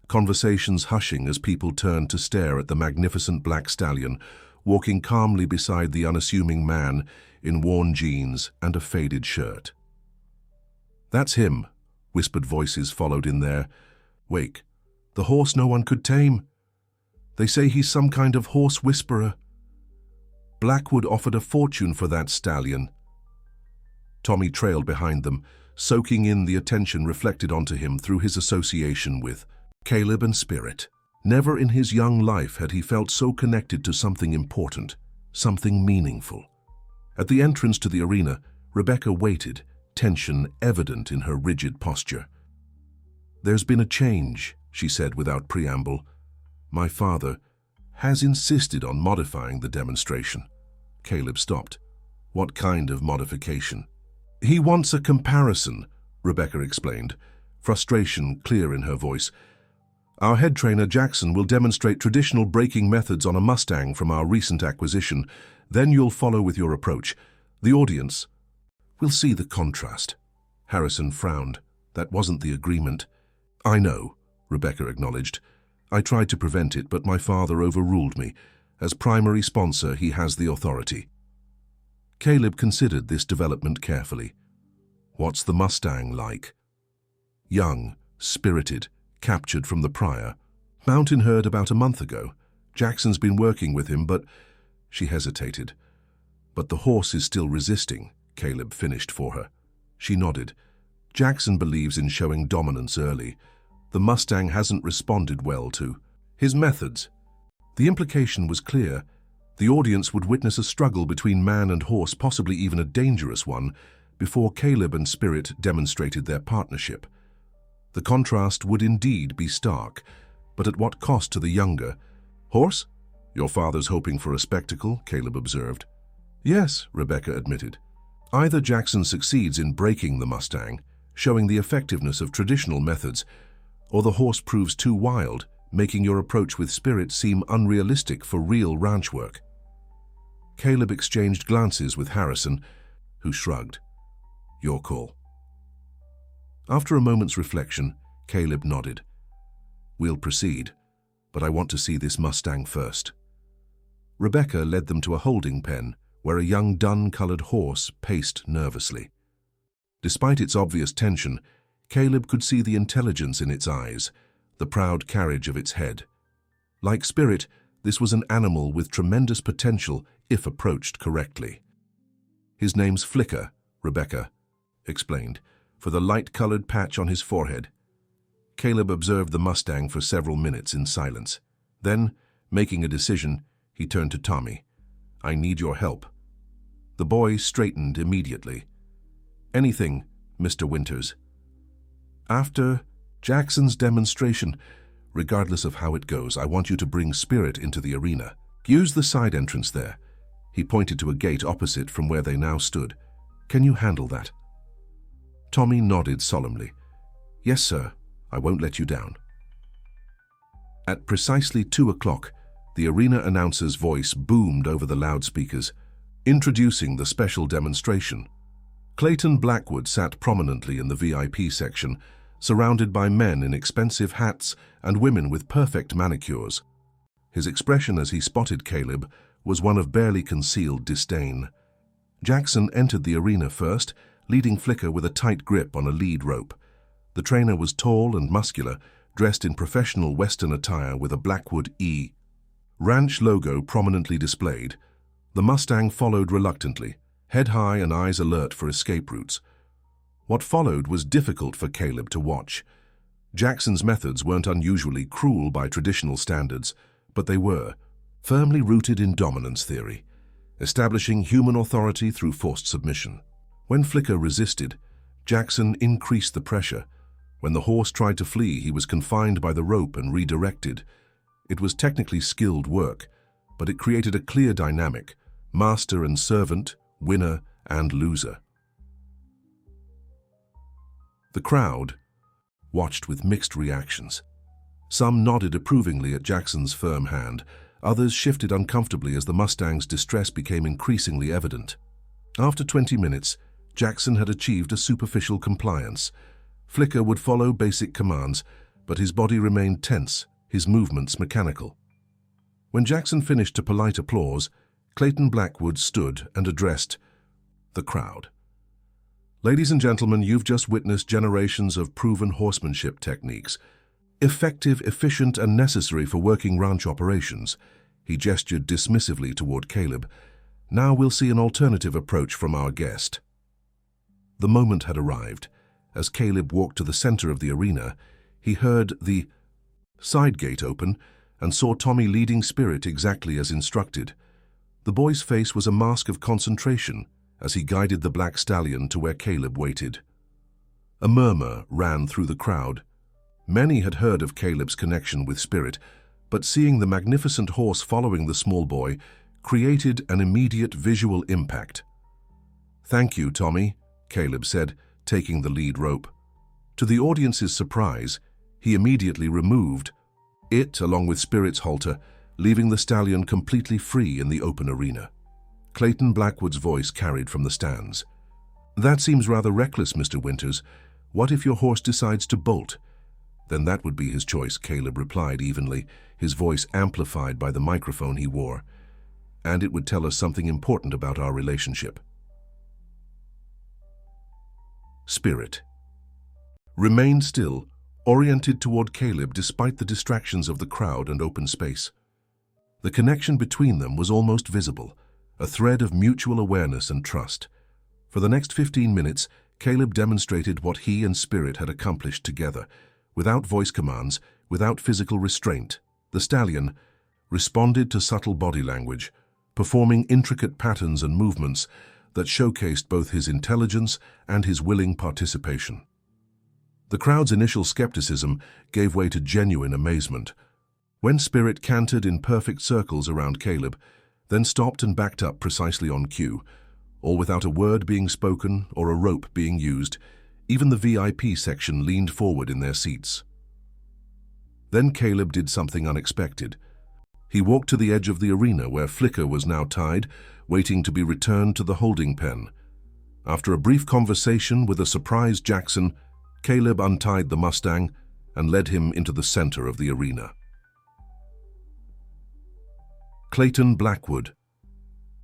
conversations hushing as people turned to stare at the magnificent black stallion, walking calmly beside the unassuming man in worn jeans and a faded shirt. "That's him," whispered voices followed in their wake. "The horse no one could tame. They say he's some kind of horse whisperer. Blackwood offered a fortune for that stallion." Tommy trailed behind them, soaking in the attention reflected onto him through his association with Caleb and Spirit. Never in his young life had he felt so connected to something important, something meaningful. At the entrance to the arena, Rebecca waited, tension evident in her rigid posture. "There's been a change," she said without preamble. "My father has insisted on modifying the demonstration." Caleb stopped. "What kind of modification?" "He wants a comparison," Rebecca explained, frustration clear in her voice. "Our head trainer, Jackson, will demonstrate traditional braking methods on a Mustang from our recent acquisition. Then you'll follow with your approach. The audience will see the contrast." Harrison frowned. "That wasn't the agreement." "I know," Rebecca acknowledged. "I tried to prevent it, but my father overruled me, As primary sponsor, he has the authority. Caleb considered this development carefully. What's the Mustang like? Young, spirited, captured from the prior. Mountain herd about a month ago. Jackson's been working with him, but... She hesitated. But the horse is still resisting, Caleb finished for her. She nodded. Jackson believes in showing dominance early. The Mustang hasn't responded well to his methods. The implication was clear. The audience would witness a struggle between man and horse, possibly even a dangerous one, before Caleb and Spirit demonstrated their partnership. The contrast would indeed be stark, but at what cost to the younger? Horse? Your father's hoping for a spectacle, Caleb observed. Yes, Rebecca admitted. Either Jackson succeeds in breaking the Mustang, showing the effectiveness of traditional methods, or the horse proves too wild, making your approach with Spirit seem unrealistic for real ranch work. Caleb exchanged glances with Harrison, who shrugged. Your call. After a moment's reflection, Caleb nodded. We'll proceed, but I want to see this Mustang first. Rebecca led them to a holding pen, where a young dun-colored horse paced nervously. Despite its obvious tension, Caleb could see the intelligence in its eyes, the proud carriage of its head. Like Spirit, this was an animal with tremendous potential if approached correctly. His name's Flicker, Rebecca explained, for the light-colored patch on his forehead. Caleb observed the Mustang for several minutes in silence. Then, making a decision, he turned to Tommy. I need your help. The boy straightened immediately. Anything, Mr. Winters. After Jackson's demonstration, regardless of how it goes, I want you to bring Spirit into the arena. Use the side entrance there. He pointed to a gate opposite from where they now stood. Can you handle that? Tommy nodded solemnly. Yes, sir. I won't let you down. At precisely 2 o'clock, the arena announcer's voice boomed over the loudspeakers, introducing the special demonstration. Clayton Blackwood sat prominently in the VIP section, surrounded by men in expensive hats and women with perfect manicures. His expression as he spotted Caleb was one of barely concealed disdain. Jackson entered the arena first, leading Flicker with a tight grip on a lead rope. The trainer was tall and muscular, dressed in professional Western attire with a Blackwood E. Ranch logo prominently displayed. The Mustang followed reluctantly, head high and eyes alert for escape routes. What followed was difficult for Caleb to watch. Jackson's methods weren't unusually cruel by traditional standards, but they were firmly rooted in dominance theory, establishing human authority through forced submission. When Flicker resisted, Jackson increased the pressure. When the horse tried to flee, he was confined by the rope and redirected. It was technically skilled work, but it created a clear dynamic: master and servant, winner and loser. The crowd watched with mixed reactions. Some nodded approvingly at Jackson's firm hand. Others shifted uncomfortably as the Mustang's distress became increasingly evident. After 20 minutes, Jackson had achieved a superficial compliance. Flicker would follow basic commands, but his body remained tense, his movements mechanical. When Jackson finished to polite applause, Clayton Blackwood stood and addressed the crowd. Ladies and gentlemen, you've just witnessed generations of proven horsemanship techniques, effective, efficient, and necessary for working ranch operations. He gestured dismissively toward Caleb. Now we'll see an alternative approach from our guest. The moment had arrived. As Caleb walked to the center of the arena, he heard the side gate open and saw Tommy leading Spirit exactly as instructed. The boy's face was a mask of concentration as he guided the black stallion to where Caleb waited. A murmur ran through the crowd. Many had heard of Caleb's connection with Spirit, but seeing the magnificent horse following the small boy created an immediate visual impact. "Thank you, Tommy," Caleb said, taking the lead rope. To the audience's surprise, he immediately removed it along with Spirit's halter, leaving the stallion completely free in the open arena. Clayton Blackwood's voice carried from the stands. "That seems rather reckless, Mr. Winters. What if your horse decides to bolt? Then that would be his choice, Caleb replied evenly, his voice amplified by the microphone he wore. And it would tell us something important about our relationship. Spirit remained still, oriented toward Caleb despite the distractions of the crowd and open space. The connection between them was almost visible, a thread of mutual awareness and trust. For the next 15 minutes, Caleb demonstrated what he and Spirit had accomplished together. Without voice commands, without physical restraint, the stallion responded to subtle body language, performing intricate patterns and movements that showcased both his intelligence and his willing participation. The crowd's initial skepticism gave way to genuine amazement. When Spirit cantered in perfect circles around Caleb, then stopped and backed up precisely on cue, all without a word being spoken or a rope being used, even the VIP section leaned forward in their seats. Then Caleb did something unexpected. He walked to the edge of the arena where Flicker was now tied, waiting to be returned to the holding pen. After a brief conversation with a surprised Jackson, Caleb untied the Mustang and led him into the center of the arena. Clayton Blackwood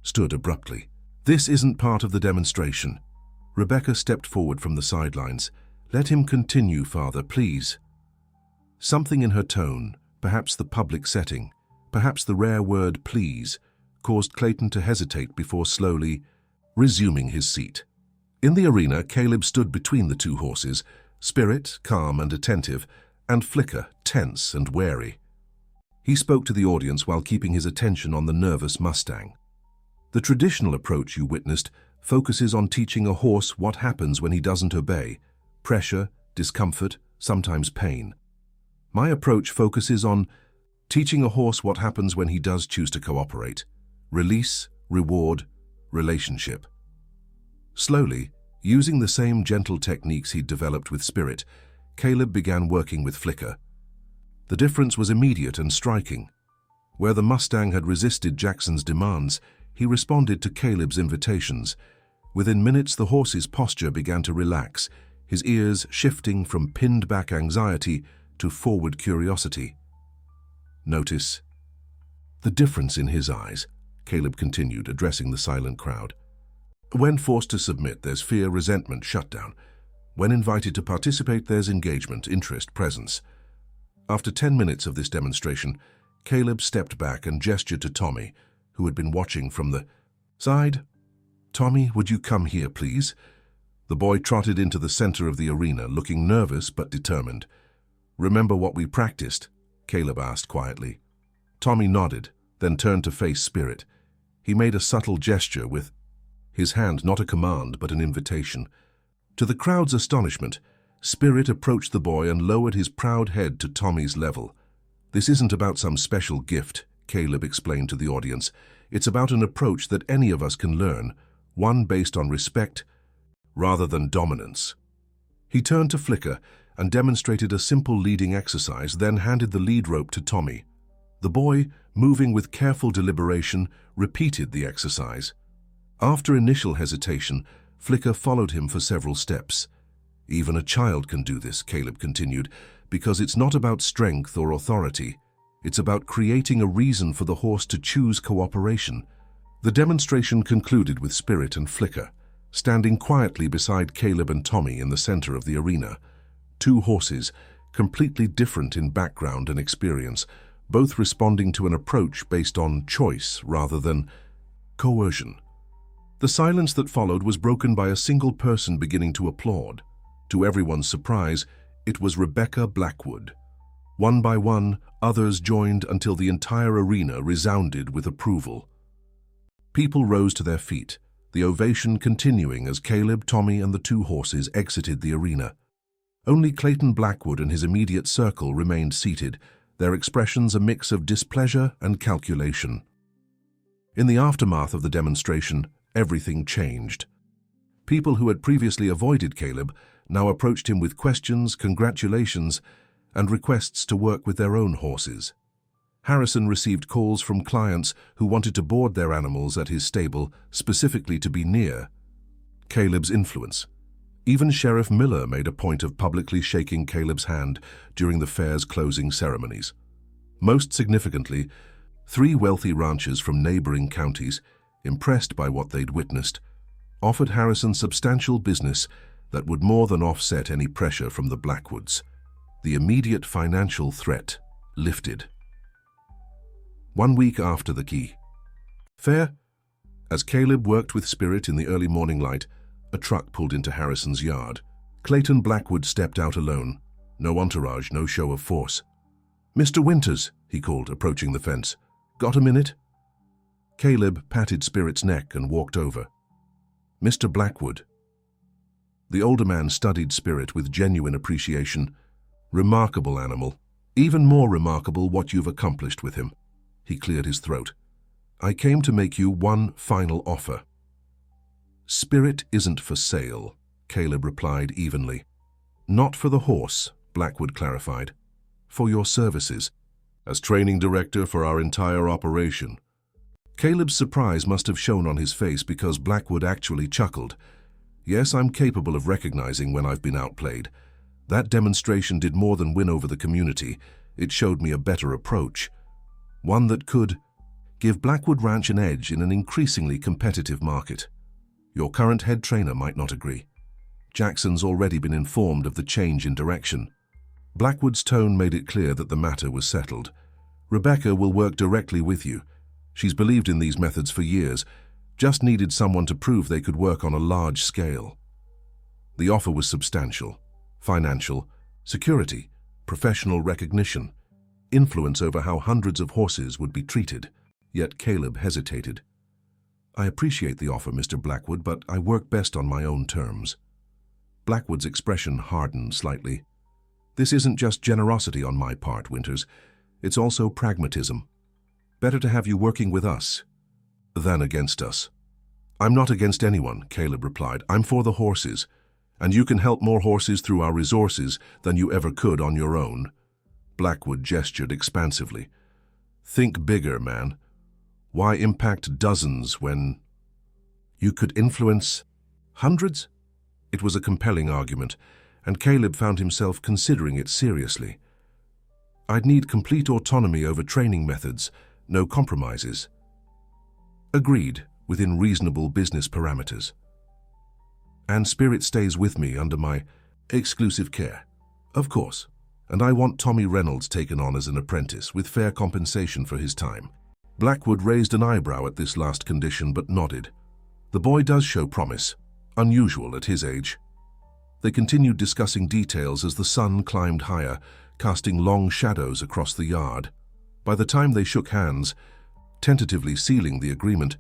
stood abruptly. "This isn't part of the demonstration." Rebecca stepped forward from the sidelines. "Let him continue, Father, please." Something in her tone, perhaps the public setting, perhaps the rare word please, caused Clayton to hesitate before slowly resuming his seat. In the arena, Caleb stood between the two horses, Spirit, calm and attentive, and Flicker, tense and wary. He spoke to the audience while keeping his attention on the nervous Mustang. The traditional approach you witnessed focuses on teaching a horse what happens when he doesn't obey: pressure, discomfort, sometimes pain. My approach focuses on teaching a horse what happens when he does choose to cooperate: release, reward, relationship. Slowly, using the same gentle techniques he'd developed with Spirit, Caleb began working with Flicker. The difference was immediate and striking. Where the Mustang had resisted Jackson's demands, he responded to Caleb's invitations. Within minutes, the horse's posture began to relax, his ears shifting from pinned-back anxiety to forward curiosity. "Notice the difference in his eyes," Caleb continued, addressing the silent crowd. "When forced to submit, there's fear, resentment, shutdown. When invited to participate, there's engagement, interest, presence." After 10 minutes of this demonstration, Caleb stepped back and gestured to Tommy, who had been watching from the side. "Tommy, would you come here, please?" The boy trotted into the center of the arena, looking nervous but determined. "Remember what we practiced?" Caleb asked quietly. Tommy nodded, then turned to face Spirit. He made a subtle gesture with his hand, not a command but an invitation. To the crowd's astonishment, Spirit approached the boy and lowered his proud head to Tommy's level. "This isn't about some special gift," Caleb explained to the audience. "It's about an approach that any of us can learn, one based on respect rather than dominance." He turned to Flicker and demonstrated a simple leading exercise, then handed the lead rope to Tommy. The boy, moving with careful deliberation, repeated the exercise. After initial hesitation, Flicker followed him for several steps. "Even a child can do this," Caleb continued, "because it's not about strength or authority. It's about creating a reason for the horse to choose cooperation." The demonstration concluded with Spirit and Flicker standing quietly beside Caleb and Tommy in the center of the arena. Two horses, completely different in background and experience, both responding to an approach based on choice rather than coercion. The silence that followed was broken by a single person beginning to applaud. To everyone's surprise, it was Rebecca Blackwood. One by one, others joined until the entire arena resounded with approval. People rose to their feet, the ovation continuing as Caleb, Tommy, and the two horses exited the arena. Only Clayton Blackwood and his immediate circle remained seated, their expressions a mix of displeasure and calculation. In the aftermath of the demonstration, everything changed. People who had previously avoided Caleb now approached him with questions, congratulations, and requests to work with their own horses. Harrison received calls from clients who wanted to board their animals at his stable, specifically to be near Caleb's influence. Even Sheriff Miller made a point of publicly shaking Caleb's hand during the fair's closing ceremonies. Most significantly, 3 wealthy ranchers from neighboring counties, impressed by what they'd witnessed, offered Harrison substantial business that would more than offset any pressure from the Blackwoods. The immediate financial threat lifted. 1 week after the key fair, as Caleb worked with Spirit in the early morning light, a truck pulled into Harrison's yard. Clayton Blackwood stepped out alone. No entourage, no show of force. "Mr. Winters," he called, approaching the fence. "Got a minute?" Caleb patted Spirit's neck and walked over. "Mr. Blackwood." The older man studied Spirit with genuine appreciation. "Remarkable animal. Even more remarkable what you've accomplished with him." He cleared his throat. "I came to make you one final offer." "Spirit isn't for sale," Caleb replied evenly. "Not for the horse," Blackwood clarified. "For your services as training director for our entire operation." Caleb's surprise must have shown on his face because Blackwood actually chuckled. "Yes, I'm capable of recognizing when I've been outplayed. That demonstration did more than win over the community. It showed me a better approach. One that could give Blackwood Ranch an edge in an increasingly competitive market. Your current head trainer might not agree. Jackson's already been informed of the change in direction." Blackwood's tone made it clear that the matter was settled. "Rebecca will work directly with you. She's believed in these methods for years, just needed someone to prove they could work on a large scale." The offer was substantial: financial, security, professional recognition, influence over how hundreds of horses would be treated. Yet Caleb hesitated. "I appreciate the offer, Mr. Blackwood, but I work best on my own terms." Blackwood's expression hardened slightly. "This isn't just generosity on my part, Winters. It's also pragmatism. Better to have you working with us than against us." "I'm not against anyone," Caleb replied. "I'm for the horses, and you can help more horses through our resources than you ever could on your own." Blackwood gestured expansively. "Think bigger, man. Why impact dozens when you could influence hundreds?" It was a compelling argument, and Caleb found himself considering it seriously. "I'd need complete autonomy over training methods, no compromises." "Agreed, within reasonable business parameters." "And Spirit stays with me under my exclusive care." "Of course. And I want Tommy Reynolds taken on as an apprentice, with fair compensation for his time." Blackwood raised an eyebrow at this last condition but nodded. "The boy does show promise, unusual at his age." They continued discussing details as the sun climbed higher, casting long shadows across the yard. By the time they shook hands, tentatively sealing the agreement,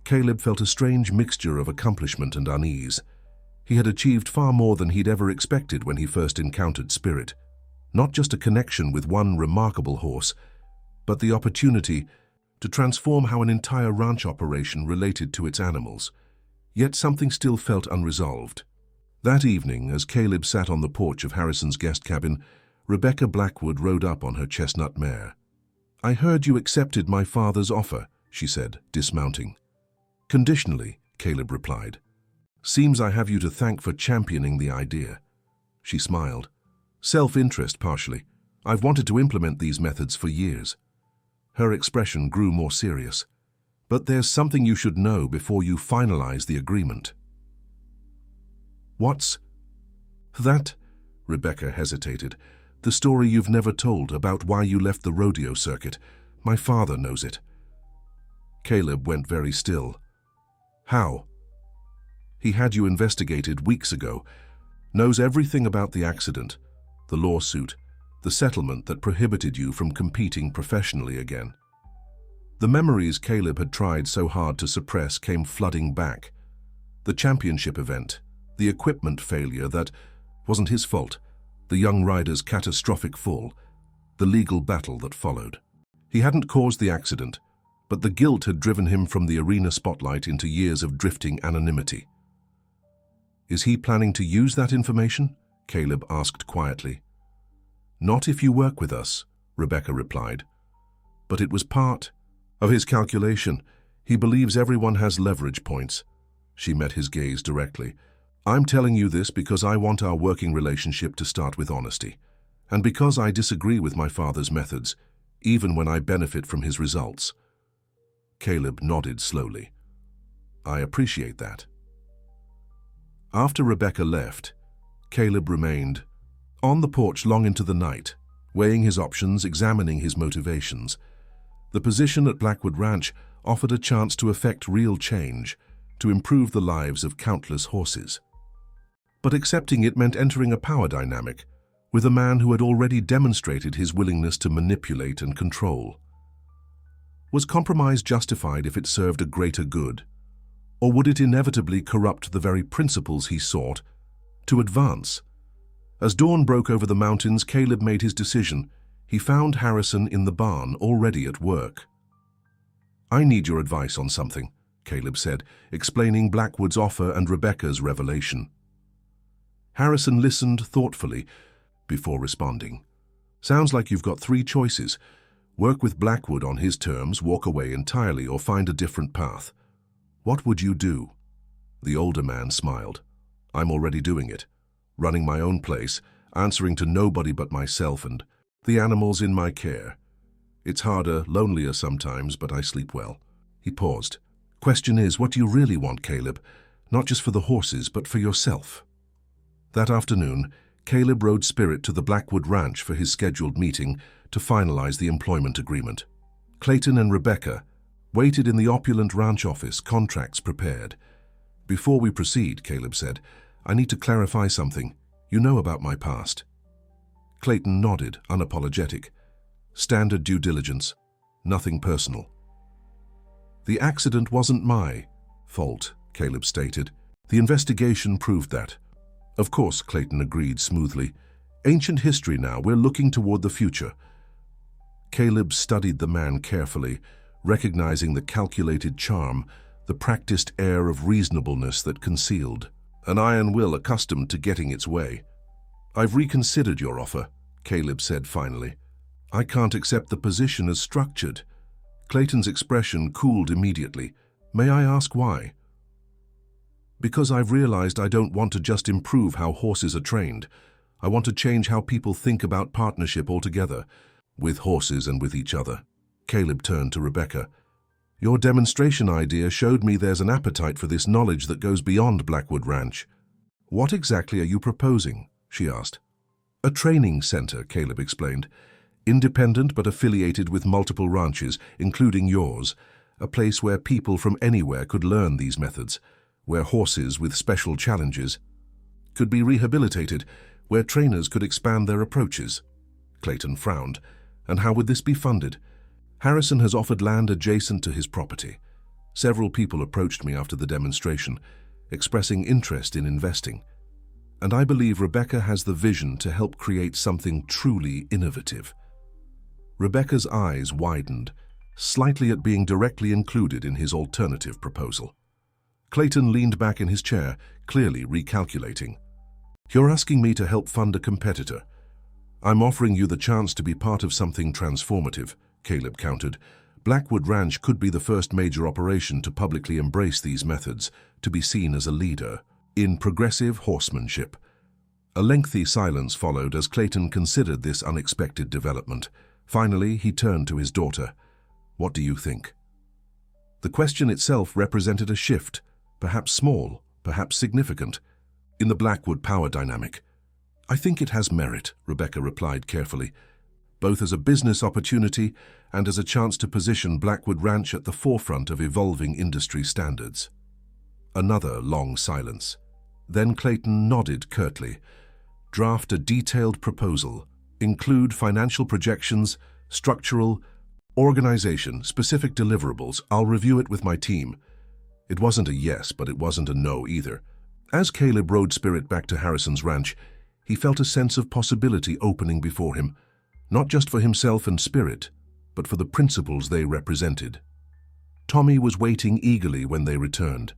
Caleb felt a strange mixture of accomplishment and unease. He had achieved far more than he'd ever expected when he first encountered Spirit. Not just a connection with one remarkable horse, but the opportunity to transform how an entire ranch operation related to its animals. Yet something still felt unresolved. That evening, as Caleb sat on the porch of Harrison's guest cabin, Rebecca Blackwood rode up on her chestnut mare. "I heard you accepted my father's offer," she said, dismounting. "Conditionally," Caleb replied. "Seems I have you to thank for championing the idea." She smiled. "Self-interest, partially. I've wanted to implement these methods for years." Her expression grew more serious. "But there's something you should know before you finalize the agreement." "What's that?" Rebecca hesitated. "The story you've never told about why you left the rodeo circuit. My father knows it." Caleb went very still. "How?" "He had you investigated weeks ago. Knows everything about the accident, the lawsuit, the settlement that prohibited you from competing professionally again." The memories Caleb had tried so hard to suppress came flooding back. The championship event, the equipment failure that wasn't his fault, the young rider's catastrophic fall, the legal battle that followed. He hadn't caused the accident, but the guilt had driven him from the arena spotlight into years of drifting anonymity. "Is he planning to use that information?" Caleb asked quietly. "Not if you work with us," Rebecca replied. "But it was part of his calculation. He believes everyone has leverage points." She met his gaze directly. I'm telling you this because I want our working relationship to start with honesty, and because I disagree with my father's methods, even when I benefit from his results. Caleb nodded slowly. I appreciate that. After Rebecca left, Caleb remained on the porch long into the night, weighing his options, examining his motivations. The position at Blackwood Ranch offered a chance to effect real change, to improve the lives of countless horses. But accepting it meant entering a power dynamic with a man who had already demonstrated his willingness to manipulate and control. Was compromise justified if it served a greater good, or would it inevitably corrupt the very principles he sought to advance? As dawn broke over the mountains, Caleb made his decision. He found Harrison in the barn, already at work. I need your advice on something, Caleb said, explaining Blackwood's offer and Rebecca's revelation. Harrison listened thoughtfully before responding. Sounds like you've got three choices. Work with Blackwood on his terms, walk away entirely, or find a different path. What would you do? The older man smiled. I'm already doing it. Running my own place, answering to nobody but myself and the animals in my care. It's harder, lonelier sometimes, but I sleep well. He paused. Question is, what do you really want, Caleb? Not just for the horses, but for yourself. That afternoon, Caleb rode Spirit to the Blackwood Ranch for his scheduled meeting to finalize the employment agreement. Clayton and Rebecca waited in the opulent ranch office, contracts prepared. Before we proceed, Caleb said, I need to clarify something. You know about my past. Clayton nodded, unapologetic. Standard due diligence. Nothing personal. The accident wasn't my fault, Caleb stated. The investigation proved that. Of course, Clayton agreed smoothly. Ancient history now, we're looking toward the future. Caleb studied the man carefully, recognizing the calculated charm, the practiced air of reasonableness that concealed. An iron will accustomed to getting its way. I've reconsidered your offer, Caleb said finally. I can't accept the position as structured. Clayton's expression cooled immediately. May I ask why? Because I've realized I don't want to just improve how horses are trained. I want to change how people think about partnership altogether, with horses and with each other. Caleb turned to Rebecca. Your demonstration idea showed me there's an appetite for this knowledge that goes beyond Blackwood Ranch. What exactly are you proposing? She asked. A training center, Caleb explained. Independent but affiliated with multiple ranches, including yours. A place where people from anywhere could learn these methods, where horses with special challenges could be rehabilitated, where trainers could expand their approaches. Clayton frowned. And how would this be funded? Harrison has offered land adjacent to his property. Several people approached me after the demonstration, expressing interest in investing. And I believe Rebecca has the vision to help create something truly innovative. Rebecca's eyes widened, slightly at being directly included in his alternative proposal. Clayton leaned back in his chair, clearly recalculating. You're asking me to help fund a competitor. I'm offering you the chance to be part of something transformative, Caleb countered. Blackwood Ranch could be the first major operation to publicly embrace these methods, to be seen as a leader in progressive horsemanship. A lengthy silence followed as Clayton considered this unexpected development. Finally, he turned to his daughter. What do you think? The question itself represented a shift, perhaps small, perhaps significant, in the Blackwood power dynamic. I think it has merit, Rebecca replied carefully, both as a business opportunity and as a chance to position Blackwood Ranch at the forefront of evolving industry standards. Another long silence. Then Clayton nodded curtly. Draft a detailed proposal. Include financial projections, structural, organization, specific deliverables. I'll review it with my team. It wasn't a yes, but it wasn't a no either. As Caleb rode Spirit back to Harrison's ranch, he felt a sense of possibility opening before him, not just for himself and Spirit, but for the principles they represented. Tommy was waiting eagerly when they returned.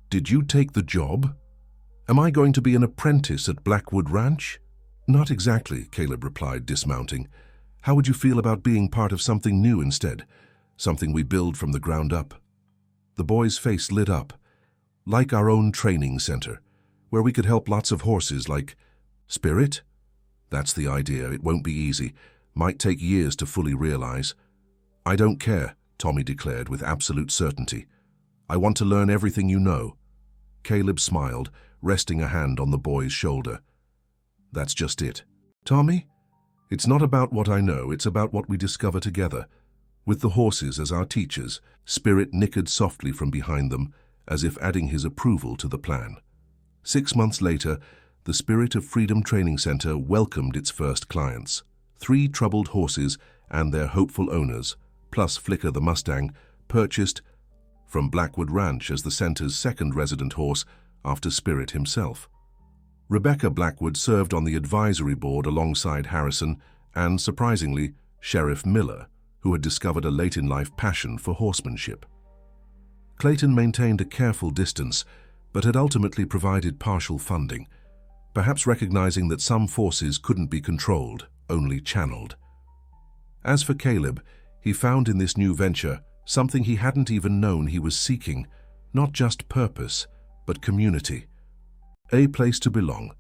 Did you take the job? Am I going to be an apprentice at Blackwood Ranch? Not exactly, Caleb replied, dismounting. How would you feel about being part of something new instead? Something we build from the ground up? The boy's face lit up. Like our own training center. where we could help lots of horses like Spirit? That's the idea. It won't be easy. Might take years to fully realize. I don't care, Tommy declared with absolute certainty. I want to learn everything you know. Caleb smiled, resting a hand on the boy's shoulder. That's just it. Tommy, it's not about what I know, it's about what we discover together. With the horses as our teachers, Spirit nickered softly from behind them, as if adding his approval to the plan. 6 months later, the Spirit of Freedom Training Center welcomed its first clients. 3 troubled horses and their hopeful owners, plus Flicker the Mustang, purchased from Blackwood Ranch as the center's second resident horse after Spirit himself. Rebecca Blackwood served on the advisory board alongside Harrison and, surprisingly, Sheriff Miller, who had discovered a late-in-life passion for horsemanship. Clayton maintained a careful distance, but had ultimately provided partial funding, perhaps recognizing that some forces couldn't be controlled, only channeled. As for Caleb, he found in this new venture something he hadn't even known he was seeking, not just purpose, but community. A place to belong.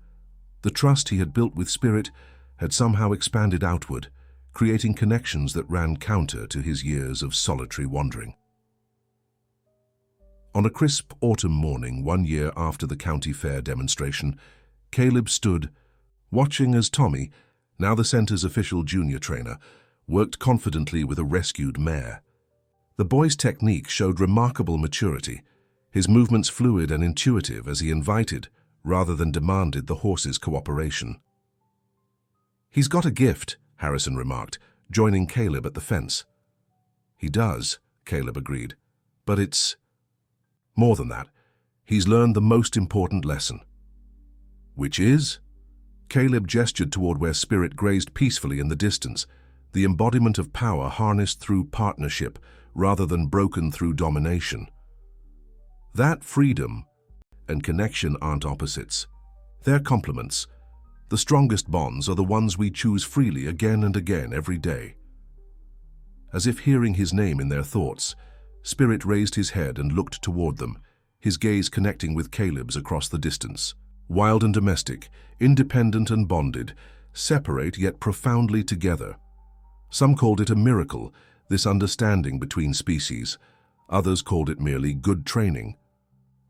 The trust he had built with Spirit had somehow expanded outward, creating connections that ran counter to his years of solitary wandering. On a crisp autumn morning 1 year after the county fair demonstration, Caleb stood, watching as Tommy, now the center's official junior trainer, worked confidently with a rescued mare. The boy's technique showed remarkable maturity, his movements fluid and intuitive as he invited, rather than demanded, the horse's cooperation. "He's got a gift," Harrison remarked, joining Caleb at the fence. "He does," Caleb agreed, "but it's more than that. He's learned the most important lesson." "Which is?" Caleb gestured toward where Spirit grazed peacefully in the distance, the embodiment of power harnessed through partnership rather than broken through domination. That freedom and connection aren't opposites. They're complements. The strongest bonds are the ones we choose freely again and again every day. As if hearing his name in their thoughts, Spirit raised his head and looked toward them, his gaze connecting with Caleb's across the distance. Wild and domestic, independent and bonded, separate yet profoundly together. Some called it a miracle, this understanding between species. Others called it merely good training.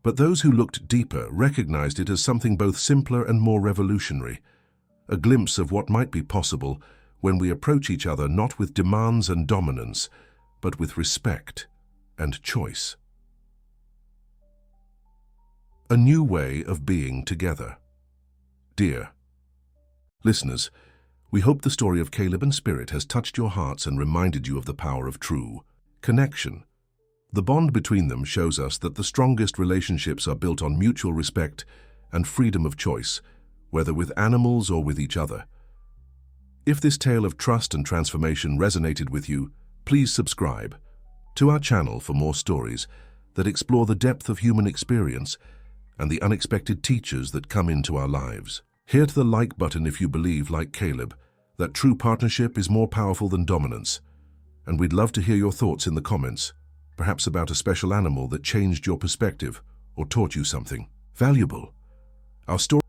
But those who looked deeper recognized it as something both simpler and more revolutionary, a glimpse of what might be possible when we approach each other not with demands and dominance, but with respect and choice. A new way of being together. Dear listeners, we hope the story of Caleb and Spirit has touched your hearts and reminded you of the power of true connection. The bond between them shows us that the strongest relationships are built on mutual respect and freedom of choice, whether with animals or with each other. If this tale of trust and transformation resonated with you, please subscribe to our channel for more stories that explore the depth of human experience and the unexpected teachers that come into our lives. Hit the like button if you believe, like Caleb, that true partnership is more powerful than dominance. And we'd love to hear your thoughts in the comments, perhaps about a special animal that changed your perspective or taught you something valuable. Our story